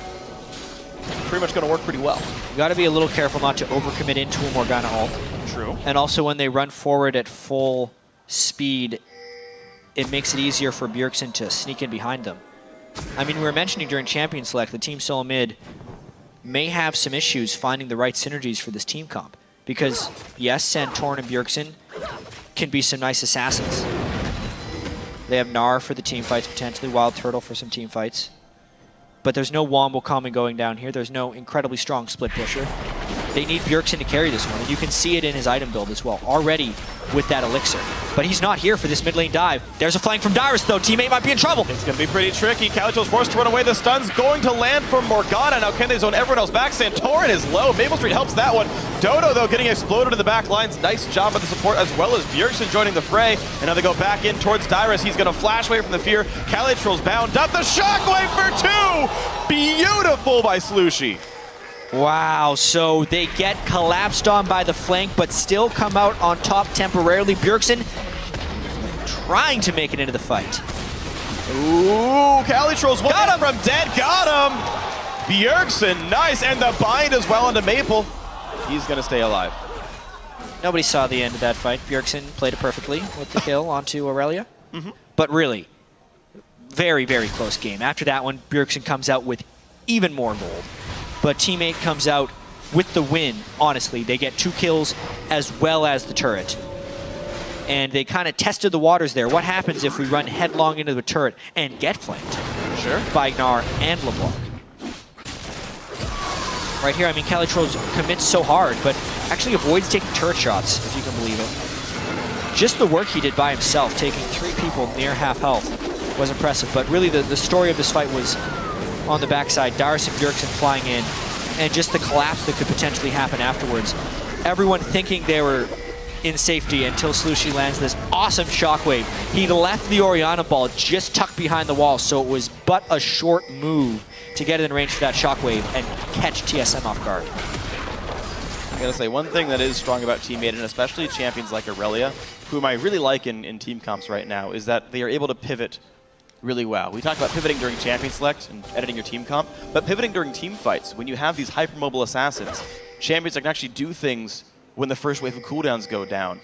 pretty much going to work pretty well. You got to be a little careful not to overcommit into a Morgana ult. True. And also when they run forward at full speed, it makes it easier for Bjergsen to sneak in behind them. I mean, we were mentioning during Champion Select, the team solo mid may have some issues finding the right synergies for this team comp. Because, yes, Santorin and Bjergsen can be some nice assassins. They have Gnar for the team fights, potentially Wild Turtle for some team fights. But there's no Wombo common going down here. There's no incredibly strong split pusher. They need Bjergsen to carry this one, and you can see it in his item build as well. Already with that elixir. But he's not here for this mid lane dive. There's a flank from Dyrus though. Teammate might be in trouble. It's going to be pretty tricky. Calitro's forced to run away. The stun's going to land from Morgana. Now can they zone everyone else back? Santorin is low. Maple Street helps that one. Dodo though getting exploded in the back lines. Nice job by the support as well as Bjergsen joining the fray. And now they go back in towards Dyrus. He's going to flash away from the fear. Calitro's bound up. The shockwave for 2! Beautiful by Slushy. Wow, so they get collapsed on by the flank, but still come out on top temporarily. Bjergsen trying to make it into the fight. Ooh, Calitro's one hit from dead. Got him! Bjergsen, nice. And the bind as well onto Maple. He's going to stay alive. Nobody saw the end of that fight. Bjergsen played it perfectly with the kill onto Aurelia. But really, very, very close game. After that one, Bjergsen comes out with even more gold. But Teammate comes out with the win, honestly. They get 2 kills as well as the turret. And they kind of tested the waters there. What happens if we run headlong into the turret and get flanked? Sure. By Gnar and LeBlanc. Right here, I mean, Calitros commits so hard, but actually avoids taking turret shots, if you can believe it. Just the work he did by himself, taking 3 people near half health, was impressive. But really, the story of this fight was on the backside. Dyrus and Bjergsen flying in, and just the collapse that could potentially happen afterwards. Everyone thinking they were in safety until Slushy lands this awesome shockwave. He left the Orianna ball just tucked behind the wall, so it was but a short move to get in range for that shockwave and catch TSM off guard. I gotta say, one thing that is strong about Teammate, and especially champions like Aurelia, whom I really like in team comps right now, is that they are able to pivot really well. We talked about pivoting during champion select and editing your team comp, but pivoting during team fights, when you have these hypermobile assassins, champions that can actually do things when the first wave of cooldowns go down.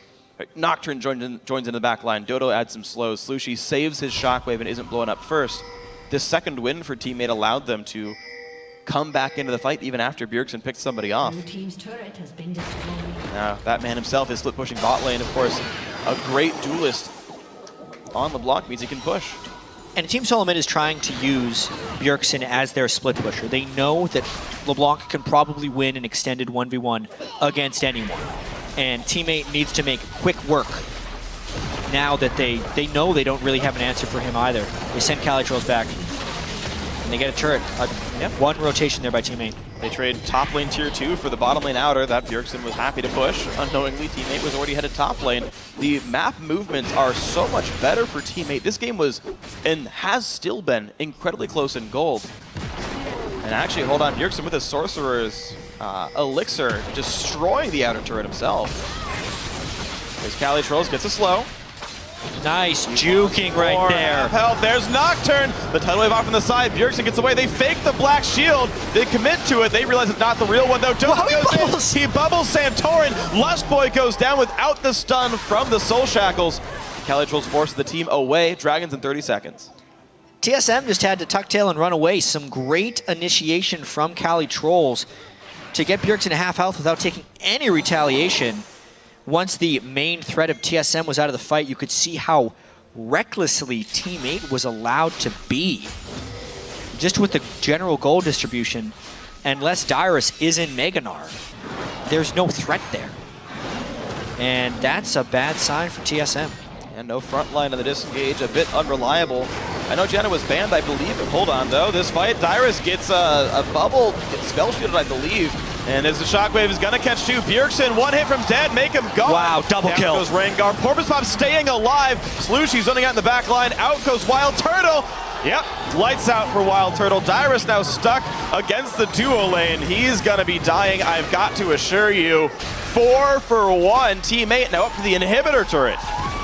Nocturne joins into the back line. Dodo adds some slows. Slushy saves his shockwave and isn't blown up first. This second win for Teammate allowed them to come back into the fight even after Bjergsen picked somebody off. Blue team's turret has been destroyed. Now, that man himself is split pushing bot lane. Of course, a great duelist on LeBlanc means he can push. And Team SoloMid is trying to use Bjergsen as their split pusher. They know that LeBlanc can probably win an extended 1v1 against anyone. And Teammate needs to make quick work now that they know they don't really have an answer for him either. They send Calitros back, and they get a turret. One rotation there by Teammate. They trade top lane tier 2 for the bottom lane outer that Bjergsen was happy to push. Unknowingly, Teammate was already headed top lane. The map movements are so much better for Teammate. This game was, and has still been, incredibly close in gold. And actually, hold on, Bjergsen with his Sorcerer's Elixir, destroying the outer turret himself. There's Calitros, gets a slow. Nice juking right there. Help, there's Nocturne. The tidal wave off on the side. Bjergsen gets away. They fake the black shield. They commit to it. They realize it's not the real one, though. Dodo goes in. He bubbles Santorin. Lustboy goes down without the stun from the Soul Shackles. Calitros forces the team away. Dragons in 30 seconds. TSM just had to tuck tail and run away. Some great initiation from Calitrolls to get Bjergsen to half health without taking any retaliation. Once the main threat of TSM was out of the fight, you could see how recklessly Teammate was allowed to be. Just with the general goal distribution, unless Dyrus is in Mega Gnar, there's no threat there. And that's a bad sign for TSM. And no front line on the disengage, a bit unreliable. I know Janna was banned, I believe. Hold on, though. This fight, Dyrus gets a bubble, gets spell shielded, I believe. And as the shockwave is gonna catch 2, Bjergsen, one hit from dead, make him go. Wow, double Down kill. Goes Rengar. Porpoise Pop staying alive. Slushy's running out in the back line. Out goes Wild Turtle. Yep, lights out for Wild Turtle. Dyrus now stuck against the duo lane. He's gonna be dying, I've got to assure you. 4 for 1. Teammate now up to the inhibitor turret.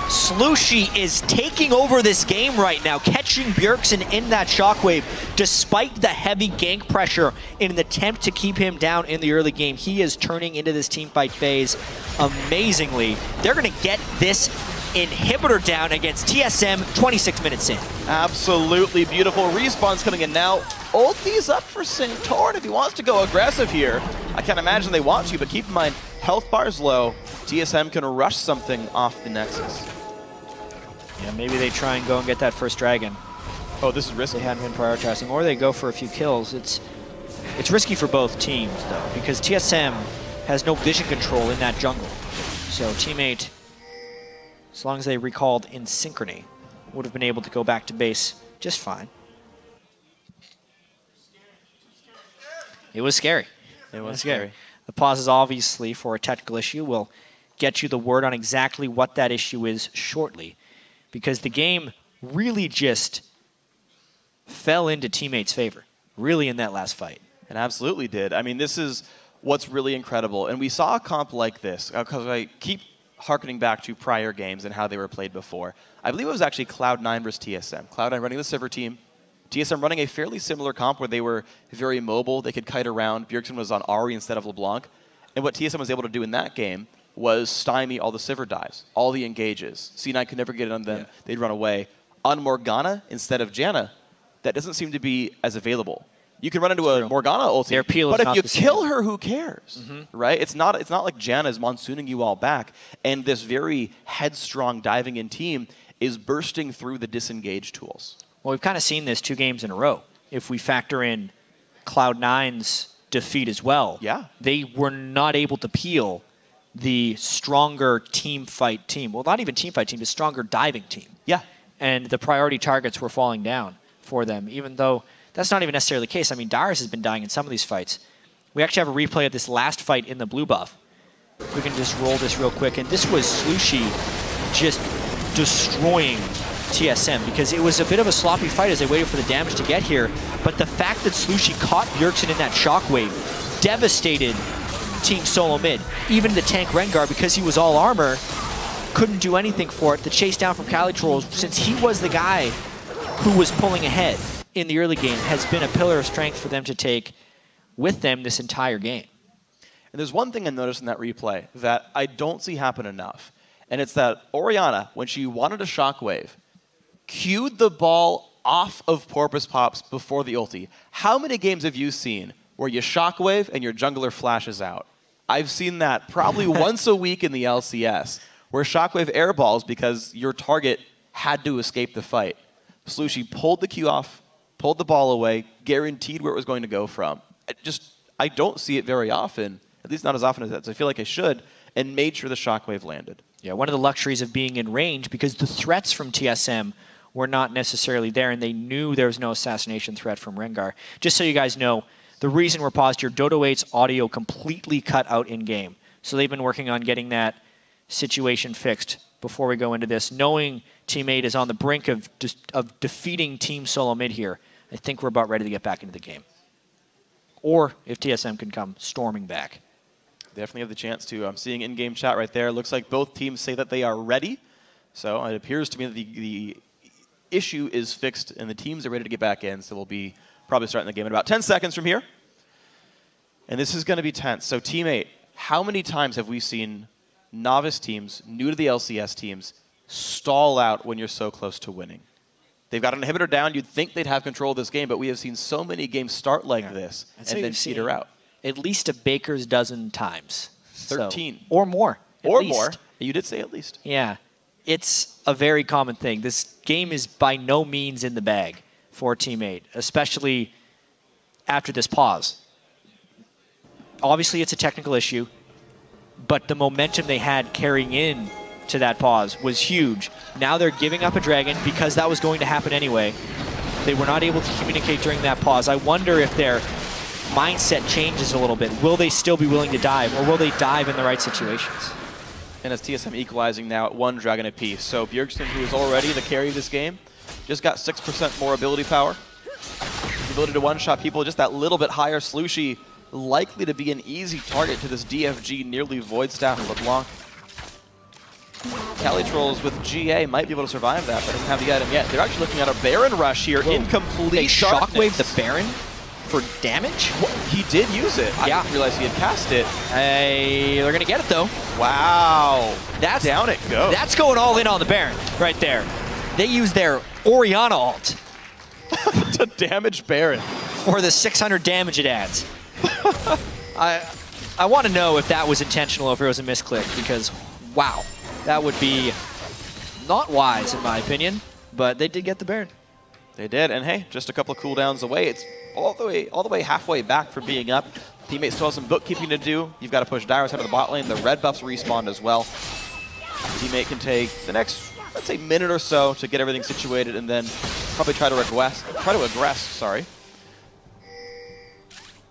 Slushy is taking over this game right now, catching Bjergsen in that shockwave. Despite the heavy gank pressure in an attempt to keep him down in the early game, he is turning into this teamfight phase amazingly. They're going to get this inhibitor down against TSM 26 minutes in. Absolutely beautiful. Respawn's coming in now. Ulti's up for Santorin if he wants to go aggressive here. I can't imagine they want to, but keep in mind, health bar's low. TSM can rush something off the Nexus. Yeah, maybe they try and go and get that first dragon. Oh, this is risky. They hadn't been prioritizing, or they go for a few kills. It's risky for both teams, though, because TSM has no vision control in that jungle. So Teammate as long as they recalled in synchrony, would have been able to go back to base just fine. It was scary. It was scary. The pause is obviously for a technical issue. We'll get you the word on exactly what that issue is shortly, because the game really just fell into teammates' favor, really, in that last fight. It absolutely did. I mean, this is what's really incredible. And we saw a comp like this, because I keep harkening back to prior games and how they were played before. I believe it was actually Cloud9 versus TSM. Cloud9 running the Sivir team, TSM running a fairly similar comp where they were very mobile. They could kite around. Bjergsen was on Ahri instead of LeBlanc. And what TSM was able to do in that game was stymie all the Sivir dives, all the engages. C9 could never get it on them. Yeah. They'd run away. On Morgana instead of Janna, that doesn't seem to be as available. You can run into a Morgana ulti, but if you kill her, who cares, right? It's not like Janna is monsooning you all back, and this very headstrong diving in team is bursting through the disengage tools. Well, we've kind of seen this 2 games in a row. If we factor in Cloud9's defeat as well, they were not able to peel the stronger team fight team. Well, not even team fight team, the stronger diving team. Yeah. And the priority targets were falling down for them, even though that's not even necessarily the case. I mean, Darius has been dying in some of these fights. We actually have a replay of this last fight in the blue buff. We can just roll this real quick. And this was Slushi just destroying TSM, because it was a bit of a sloppy fight as they waited for the damage to get here. But the fact that Slushi caught Bjergsen in that shockwave devastated Team SoloMid. Even the tank Rengar, because he was all armor, couldn't do anything for it. The chase down from Calitrol, since he was the guy who was pulling ahead in the early game, has been a pillar of strength for them to take with them this entire game. And there's one thing I noticed in that replay that I don't see happen enough, and it's that Orianna, when she wanted a shockwave, cued the ball off of Porpoise Pops before the ulti. How many games have you seen where you shockwave and your jungler flashes out? I've seen that probably once a week in the LCS, where shockwave airballs because your target had to escape the fight. Slushi pulled the Q off, pulled the ball away, guaranteed where it was going to go from. I don't see it very often, at least not as often as I feel like I should, and made sure the shockwave landed. Yeah, one of the luxuries of being in range, because the threats from TSM were not necessarily there, and they knew there was no assassination threat from Rengar. Just so you guys know, the reason we're paused here, Dodo 8's audio completely cut out in-game. So they've been working on getting that situation fixed before we go into this. Knowing Team 8 is on the brink of defeating Team SoloMid here, I think we're about ready to get back into the game. Or if TSM can come storming back. Definitely have the chance to. I'm seeing in-game chat right there. Looks like both teams say that they are ready. So it appears to me that the issue is fixed and the teams are ready to get back in. So we'll be probably starting the game in about 10 seconds from here. And this is going to be tense. So Team 8, how many times have we seen novice teams, new to the LCS teams, stall out when you're so close to winning? They've got an inhibitor down. You'd think they'd have control of this game, but we have seen so many games start like this and then peter out. At least a baker's dozen times. 13. So, or more. Or more. You did say at least. Yeah. It's a very common thing. This game is by no means in the bag for Team 8, especially after this pause. Obviously, it's a technical issue, but the momentum they had carrying in to that pause was huge. Now they're giving up a dragon because that was going to happen anyway. They were not able to communicate during that pause. I wonder if their mindset changes a little bit. Will they still be willing to dive, or will they dive in the right situations? And as TSM equalizing now at 1 dragon apiece. So Bjergsen, who is already the carry of this game, just got 6% more ability power. His ability to one-shot people just that little bit higher. Slushi likely to be an easy target to this DFG nearly Void Staff of LeBlanc. Calitrolls with GA might be able to survive that, but doesn't have the item yet. They're actually looking at a Baron rush here in complete They shockwave the Baron for damage? Well, he did use it. Yeah. I didn't realize he had cast it. Hey, they're going to get it, though. Wow. That's, down it goes. That's going all in on the Baron right there. They use their Orianna ult to damage Baron. For the 600 damage it adds. I want to know if that was intentional or if it was a misclick, because, wow, that would be not wise in my opinion, but they did get the Baron. They did, and hey, just a couple of cooldowns away. It's all the way halfway back from being up. Teammates still have some bookkeeping to do. You've got to push Darius out of the bot lane. The red buffs respawned as well. Teammate can take the next, let's say, minute or so to get everything situated, and then probably try to aggress. Sorry.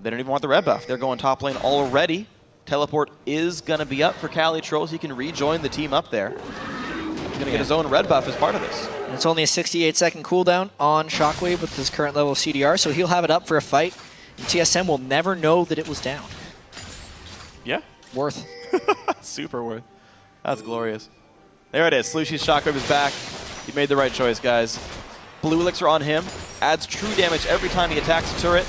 They don't even want the red buff. They're going top lane already. Teleport is going to be up for Cali Trolls. He can rejoin the team up there. He's going to get his own red buff as part of this. And it's only a 68-second cooldown on Shockwave with his current level of CDR, so he'll have it up for a fight. And TSM will never know that it was down. Yeah. Worth. Super worth. That's glorious. There it is. Slushy's Shockwave is back. He made the right choice, guys. Blue Elixir on him. Adds true damage every time he attacks a turret.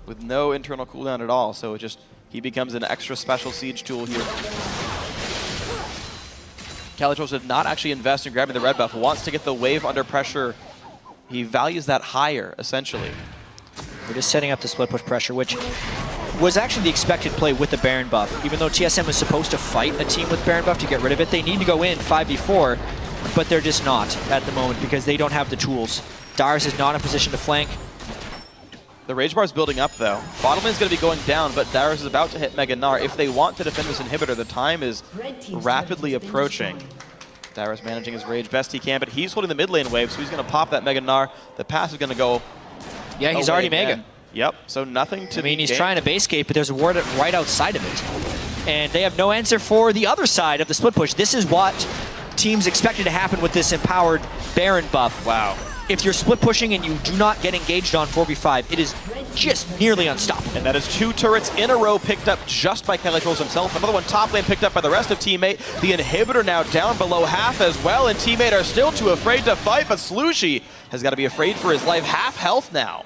With no internal cooldown at all, so it just he becomes an extra special siege tool here. Calitros did not actually invest in grabbing the red buff, wants to get the wave under pressure. He values that higher, essentially. We're just setting up the split push pressure, which was actually the expected play with the Baron buff. Even though TSM is supposed to fight a team with Baron buff to get rid of it, they need to go in 5v4, but they're just not at the moment because they don't have the tools. Darius is not in position to flank. The Rage Bar is building up, though. Bottom lane is going to be going down, but Darius is about to hit Mega Gnar. If they want to defend this inhibitor, the time is rapidly approaching. Darius managing his Rage best he can, but he's holding the mid lane wave, so he's going to pop that Mega Gnar. The pass is going to go. Yeah, he's already Mega. Yep, so nothing to he's trying to base gate, but there's a ward right outside of it. And they have no answer for the other side of the split push. This is what teams expected to happen with this empowered Baron buff. Wow. If you're split pushing and you do not get engaged on 4v5, it is just nearly unstoppable. And that is 2 turrets in a row picked up just by Calitros himself. Another one top lane picked up by the rest of Teammate. The inhibitor now down below half as well, and Teammate are still too afraid to fight, but Slushy has got to be afraid for his life. Half health now.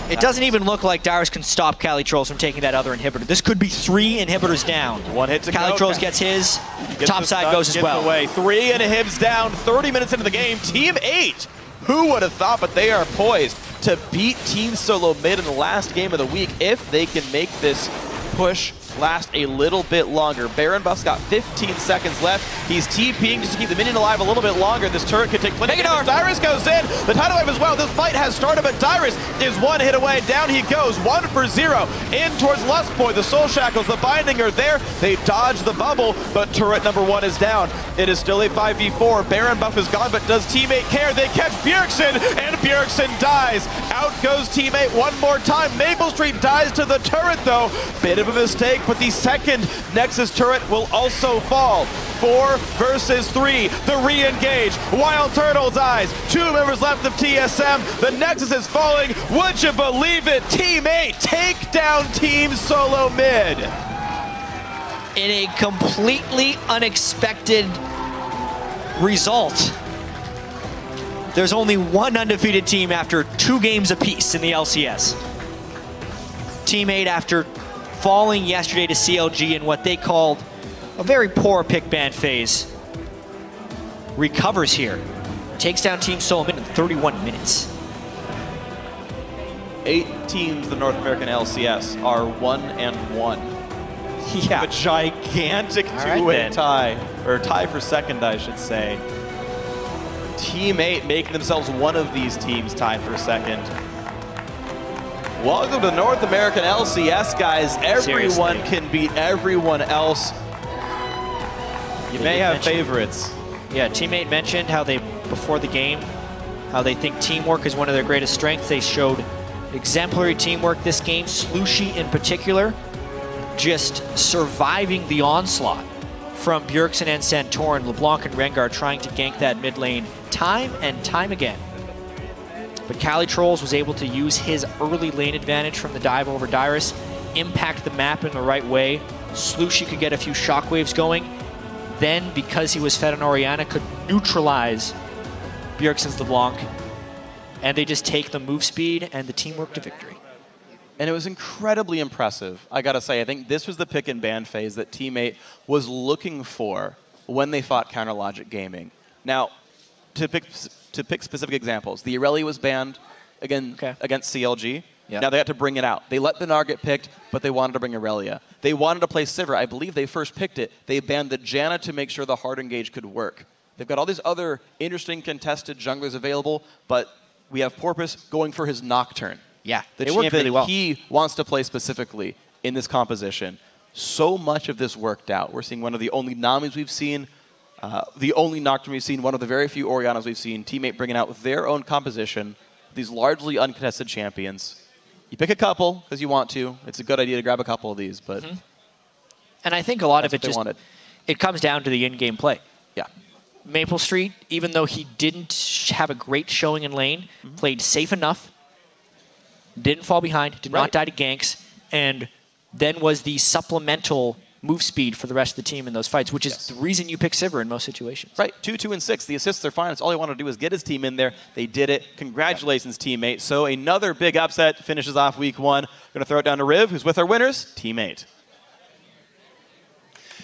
It doesn't even look like Darius can stop Calitros from taking that other inhibitor. This could be 3 inhibitors down. One hit to Calitros gets his, top side goes as well. Away. 3 inhibs down, 30 minutes into the game. Team 8, who would have thought, but they are poised to beat Team SoloMid in the last game of the week if they can make this push last a little bit longer. Baron buff's got 15 seconds left. He's TPing just to keep the minion alive a little bit longer. This turret could take plenty of damage. Dyrus goes in. The tidal wave as well. This fight has started, but Dyrus is 1 hit away. Down he goes. 1 for 0. In towards Lust Point. The Soul Shackles, the Binding are there. They dodge the bubble, but turret number 1 is down. It is still a 5v4. Baron buff is gone, but does Teammate care? They catch Bjergsen, and Bjergsen dies. Out goes Teammate one more time. Maple Street dies to the turret, though. Bit of a mistake, but the second Nexus turret will also fall. 4 versus 3. The re-engage. Wild Turtle dies. 2 members left of TSM. The Nexus is falling. Would you believe it? Team 8 take down Team SoloMid. In a completely unexpected result. There's only 1 undefeated team after 2 games apiece in the LCS. Team 8, after falling yesterday to CLG in what they called a very poor pick ban phase, recovers here. Takes down Team SoloMid in 31 minutes. 8 teams in the North American LCS are 1-1. Yeah. A gigantic 2-way tie, or tie for second, I should say. Team 8 making themselves one of these teams tied for second. Welcome to the North American LCS, guys. Everyone can beat everyone else. You may have favorites. Yeah, Teammate mentioned how they, before the game, how they think teamwork is one of their greatest strengths. They showed exemplary teamwork this game. Slushy in particular, just surviving the onslaught from Bjergsen and Santorin, LeBlanc and Rengar trying to gank that mid lane time and time again. But Calitrolls was able to use his early lane advantage from the dive over Dyrus, impact the map in the right way. Slushy could get a few shockwaves going. Then, because he was fed on Orianna, could neutralize Bjergsen's LeBlanc. And they just take the move speed and the teamwork to victory. And it was incredibly impressive, I gotta say. I think this was the pick and ban phase that Teammate was looking for when they fought Counter Logic Gaming. Now, to pick specific examples, the Irelia was banned against CLG. Yep. Now they had to bring it out. They let the Gnar get picked, but they wanted to bring Irelia. They wanted to play Sivir. I believe they first picked it. They banned the Janna to make sure the hard engage could work. They've got all these other interesting contested junglers available, but we have Porpoise going for his Nocturne. Yeah, the it worked really well. He wants to play specifically in this composition. so much of this worked out. We're seeing one of the only Namis we've seen, the only Nocturne we've seen, one of the very few Orianas we've seen, Teammate bringing out their own composition, these largely uncontested champions. You pick a couple because you want to. It's a good idea to grab a couple of these, but and I think a lot of it just it comes down to the in-game play. Yeah. Maple Street, even though he didn't have a great showing in lane, played safe enough, didn't fall behind, did not die to ganks, and then was the supplemental move speed for the rest of the team in those fights, which is the reason you pick Sivir in most situations. Right, 2, 2, and 6. The assists are fine. It's all he wanted to do is get his team in there. They did it. Congratulations, teammate. So another big upset finishes off week 1. Going to throw it down to Riv, who's with our winners, Teammate.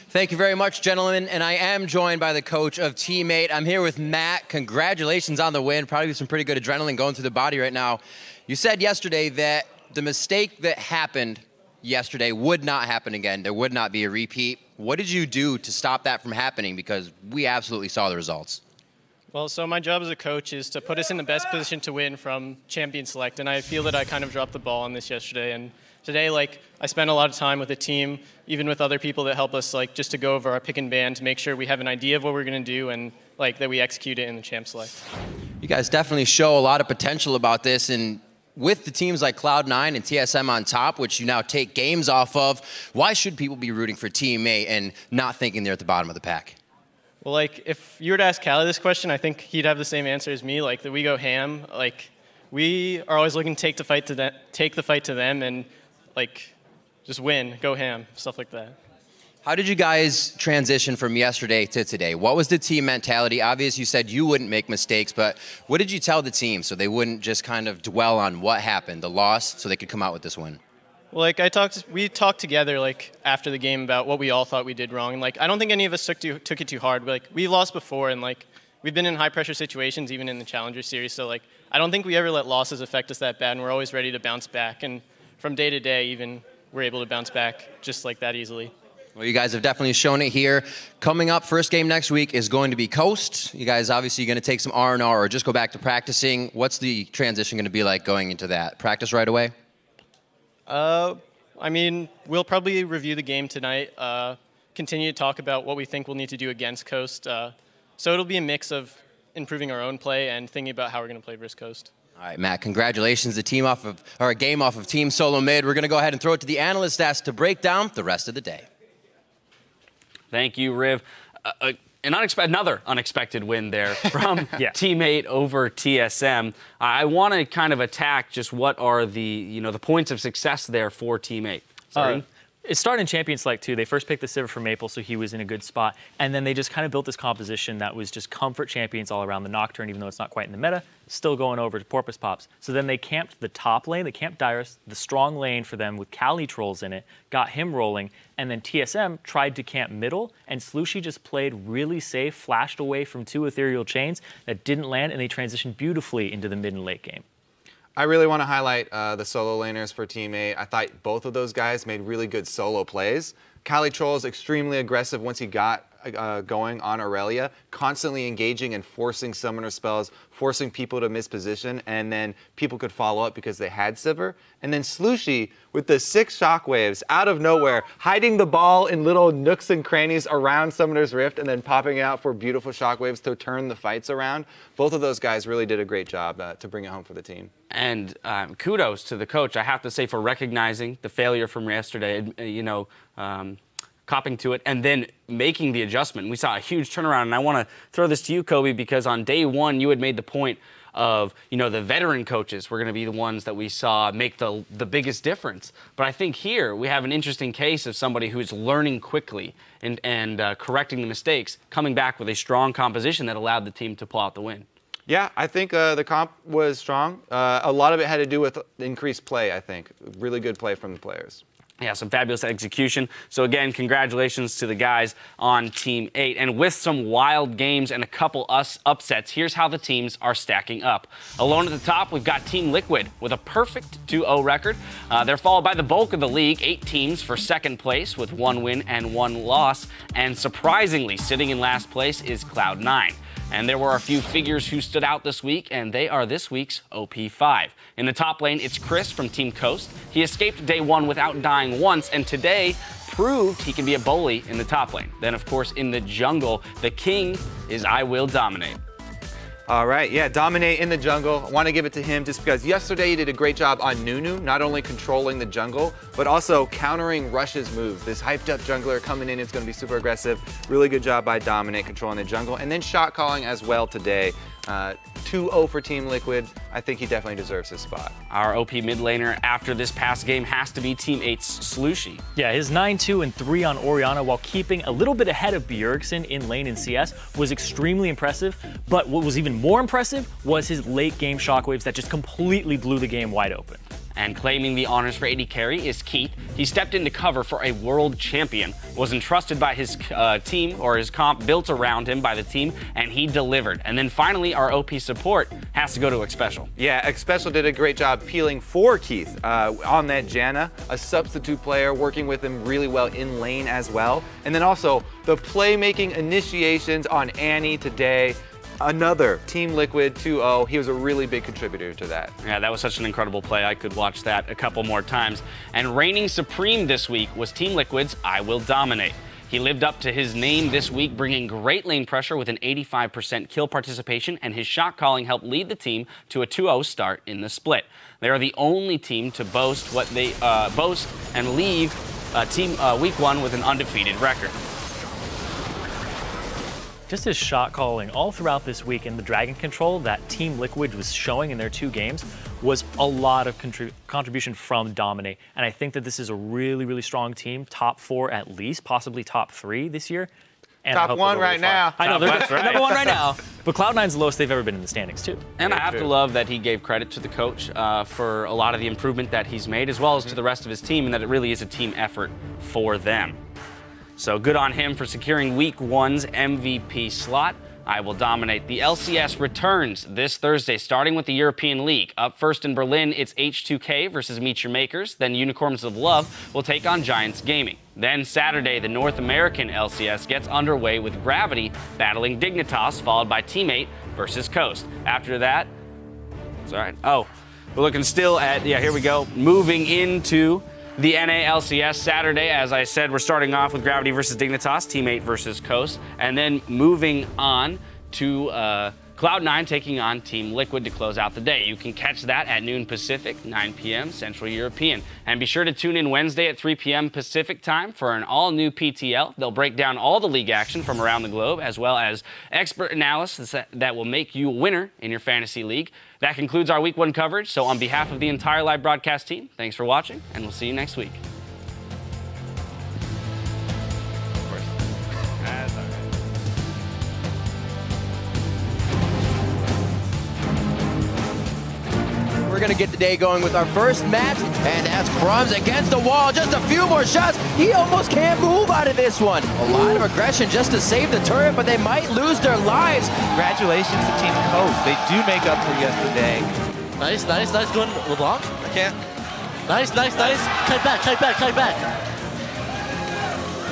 Thank you very much, gentlemen, and I am joined by the coach of Teammate. I'm here with Matt. Congratulations on the win. Probably some pretty good adrenaline going through the body right now. You said yesterday that the mistake that happened yesterday would not happen again. There would not be a repeat. What did you do to stop that from happening? Because we absolutely saw the results. Well, so my job as a coach is to put us in the best position to win from champion select, and I feel that I kind of dropped the ball on this yesterday. And today, I spent a lot of time with the team, even with other people that help us, just to go over our pick and ban to make sure we have an idea of what we're going to do and that we execute it in the champ select. You guys definitely show a lot of potential about this, and with the teams like Cloud9 and TSM on top, which you now take games off of, why should people be rooting for Teammate and not thinking they're at the bottom of the pack? Well, if you were to ask Callie this question, I think he'd have the same answer as me, that we go ham. We are always looking to take the fight to them and just win, go ham, stuff like that. How did you guys transition from yesterday to today? What was the team mentality? Obviously, you said you wouldn't make mistakes, but what did you tell the team so they wouldn't just kind of dwell on what happened, the loss, so they could come out with this win? Well, we talked together after the game about what we all thought we did wrong, and I don't think any of us took it too hard. But we've lost before, and we've been in high pressure situations, even in the Challenger Series. So I don't think we ever let losses affect us that bad, and we're always ready to bounce back. And from day to day, even we're able to bounce back just like that easily. Well, you guys have definitely shown it here. Coming up, first game next week is going to be Coast. You guys obviously going to take some R&R or just go back to practicing. What's the transition going to be like going into that? Practice right away? We'll probably review the game tonight, continue to talk about what we think we'll need to do against Coast. So it'll be a mix of improving our own play and thinking about how we're going to play versus Coast. All right, Matt, congratulations. A game off of Team SoloMid. We're going to go ahead and throw it to the analyst desk to break down the rest of the day. Thank you, Riv. Another unexpected win there from Teammate over TSM. I want to kind of attack just what are the points of success there for Teammate. Sorry. It started in Champion Select too. They first picked the Sivir for Maple, so he was in a good spot. And then they just kind of built this composition that was just comfort champions all around the Nocturne, even though it's not quite in the meta, still going over to Porpoise Pops. So then they camped the top lane, they camped Dyrus, the strong lane for them with Kali trolls in it, got him rolling, and then TSM tried to camp middle, and Slushy just played really safe, flashed away from 2 ethereal chains that didn't land, and they transitioned beautifully into the mid and late game. I really want to highlight the solo laners for Teammate. I thought both of those guys made really good solo plays. Kali Troll is extremely aggressive once he got going on Aurelia, constantly engaging and forcing summoner spells, forcing people to miss position, and then people could follow up because they had Sivir. And then Slushy with the 6 shockwaves out of nowhere, hiding the ball in little nooks and crannies around Summoner's Rift and then popping out for beautiful shockwaves to turn the fights around. Both of those guys really did a great job to bring it home for the team. And kudos to the coach, I have to say, for recognizing the failure from yesterday, copping to it, and then making the adjustment. We saw a huge turnaround, and I want to throw this to you, Kobe, because on day 1, you had made the point of, the veteran coaches were going to be the ones that we saw make the biggest difference. But I think here we have an interesting case of somebody who's learning quickly and correcting the mistakes, coming back with a strong composition that allowed the team to pull out the win. Yeah, I think the comp was strong. A lot of it had to do with increased play, I think. Really good play from the players. Yeah, some fabulous execution. So again, congratulations to the guys on Team 8. And with some wild games and a couple upsets, here's how the teams are stacking up. Alone at the top, we've got Team Liquid with a perfect 2-0 record. They're followed by the bulk of the league, 8 teams for second place with 1 win and 1 loss. And surprisingly, sitting in last place is Cloud9. And there were a few figures who stood out this week, and they are this week's OP5. In the top lane, it's Chris from Team Coast. He escaped day one without dying once, and today proved he can be a bully in the top lane. Then, of course, in the jungle, the king is I Will Dominate. All right, yeah, dominate in the jungle. I want to give it to him just because yesterday he did a great job on Nunu, not only controlling the jungle, but also countering Rush's moves. This hyped up jungler coming in, it's going to be super aggressive. Really good job by Dominate controlling the jungle. And then shot calling as well today. 2-0 for Team Liquid. I think he definitely deserves his spot. Our OP mid laner after this past game has to be Team 8's Slushy. Yeah, his 9-2 and 3 on Orianna while keeping a little bit ahead of Bjergsen in lane in CS was extremely impressive, but what was even more impressive was his late game shockwaves that just completely blew the game wide open. And claiming the honors for AD carry is Keith. He stepped into cover for a world champion, was entrusted by his team, or his comp built around him by the team, and he delivered. And then finally, our OP support has to go to Xpecial. Yeah, Xpecial did a great job peeling for Keith on that Janna, a substitute player, working with him really well in lane as well. And then also the playmaking initiations on Annie today. Another Team Liquid 2-0. He was a really big contributor to that. Yeah, that was such an incredible play. I could watch that a couple more times. And reigning supreme this week was Team Liquid's I Will Dominate. He lived up to his name this week, bringing great lane pressure with an 85% kill participation, and his shot calling helped lead the team to a 2-0 start in the split. They are the only team to boast what they boast and leave week one with an undefeated record. Just his shot calling all throughout this week and the Dragon control that Team Liquid was showing in their 2 games was a lot of contribution from Dominate. And I think that this is a really, really strong team, top 4 at least, possibly top 3 this year. And top 1 right now. I know, they're number 1 right now. But Cloud9's the lowest they've ever been in the standings too. And I have to love that he gave credit to the coach for a lot of the improvement that he's made, as well as to the rest of his team, and that it really is a team effort for them. So good on him for securing week 1's MVP slot. I Will Dominate. The LCS returns this Thursday, starting with the European League. Up first in Berlin, it's H2K versus Meet Your Makers. Then Unicorns of Love will take on Giants Gaming. Then Saturday, the North American LCS gets underway with Gravity battling Dignitas, followed by Team 8 versus Coast. After that, we're looking still at, here we go, moving into the NA LCS Saturday. As I said, we're starting off with Gravity versus Dignitas, Team 8 versus Coast, and then moving on to Cloud9 taking on Team Liquid to close out the day. You can catch that at noon Pacific, 9 p.m. Central European. And be sure to tune in Wednesday at 3 p.m. Pacific time for an all-new PTL. They'll break down all the league action from around the globe, as well as expert analysis that will make you a winner in your fantasy league. That concludes our week 1 coverage. So on behalf of the entire live broadcast team, thanks for watching, and we'll see you next week. We're going to get the day going with our first match, and that's Crumbs against the wall. Just a few more shots. He almost can't move out of this one. A lot of aggression just to save the turret, but they might lose their lives. Congratulations to Team Coast. They do make up for yesterday. Nice, nice, nice. Going LeBlanc. I can't. Nice, nice, nice. Kite back, kite back, kite back.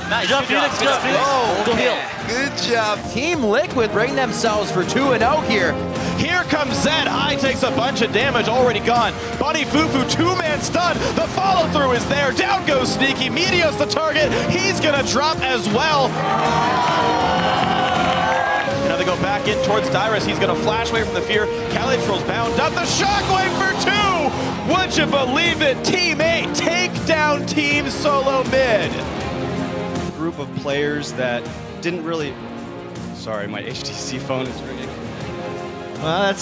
Nice. Good job, Phoenix. Good job, Phoenix. Oh, go heal. Good job. Team Liquid bring themselves for 2-0 here. Here comes Zed. High takes a bunch of damage, already gone. Bunny Fufu, 2-man stun. The follow-through is there. Down goes Sneaky. Meteos the target. He's gonna drop as well. Now they go back in towards Dyrus. He's gonna flash away from the fear. Calitro's bound up. The shockwave for 2. Would you believe it? Team 8 take down Team SoloMid. Group of players that didn't really... Sorry, my HTC phone is ringing. Well,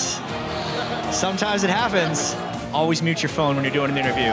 sometimes it happens. Always mute your phone when you're doing an interview.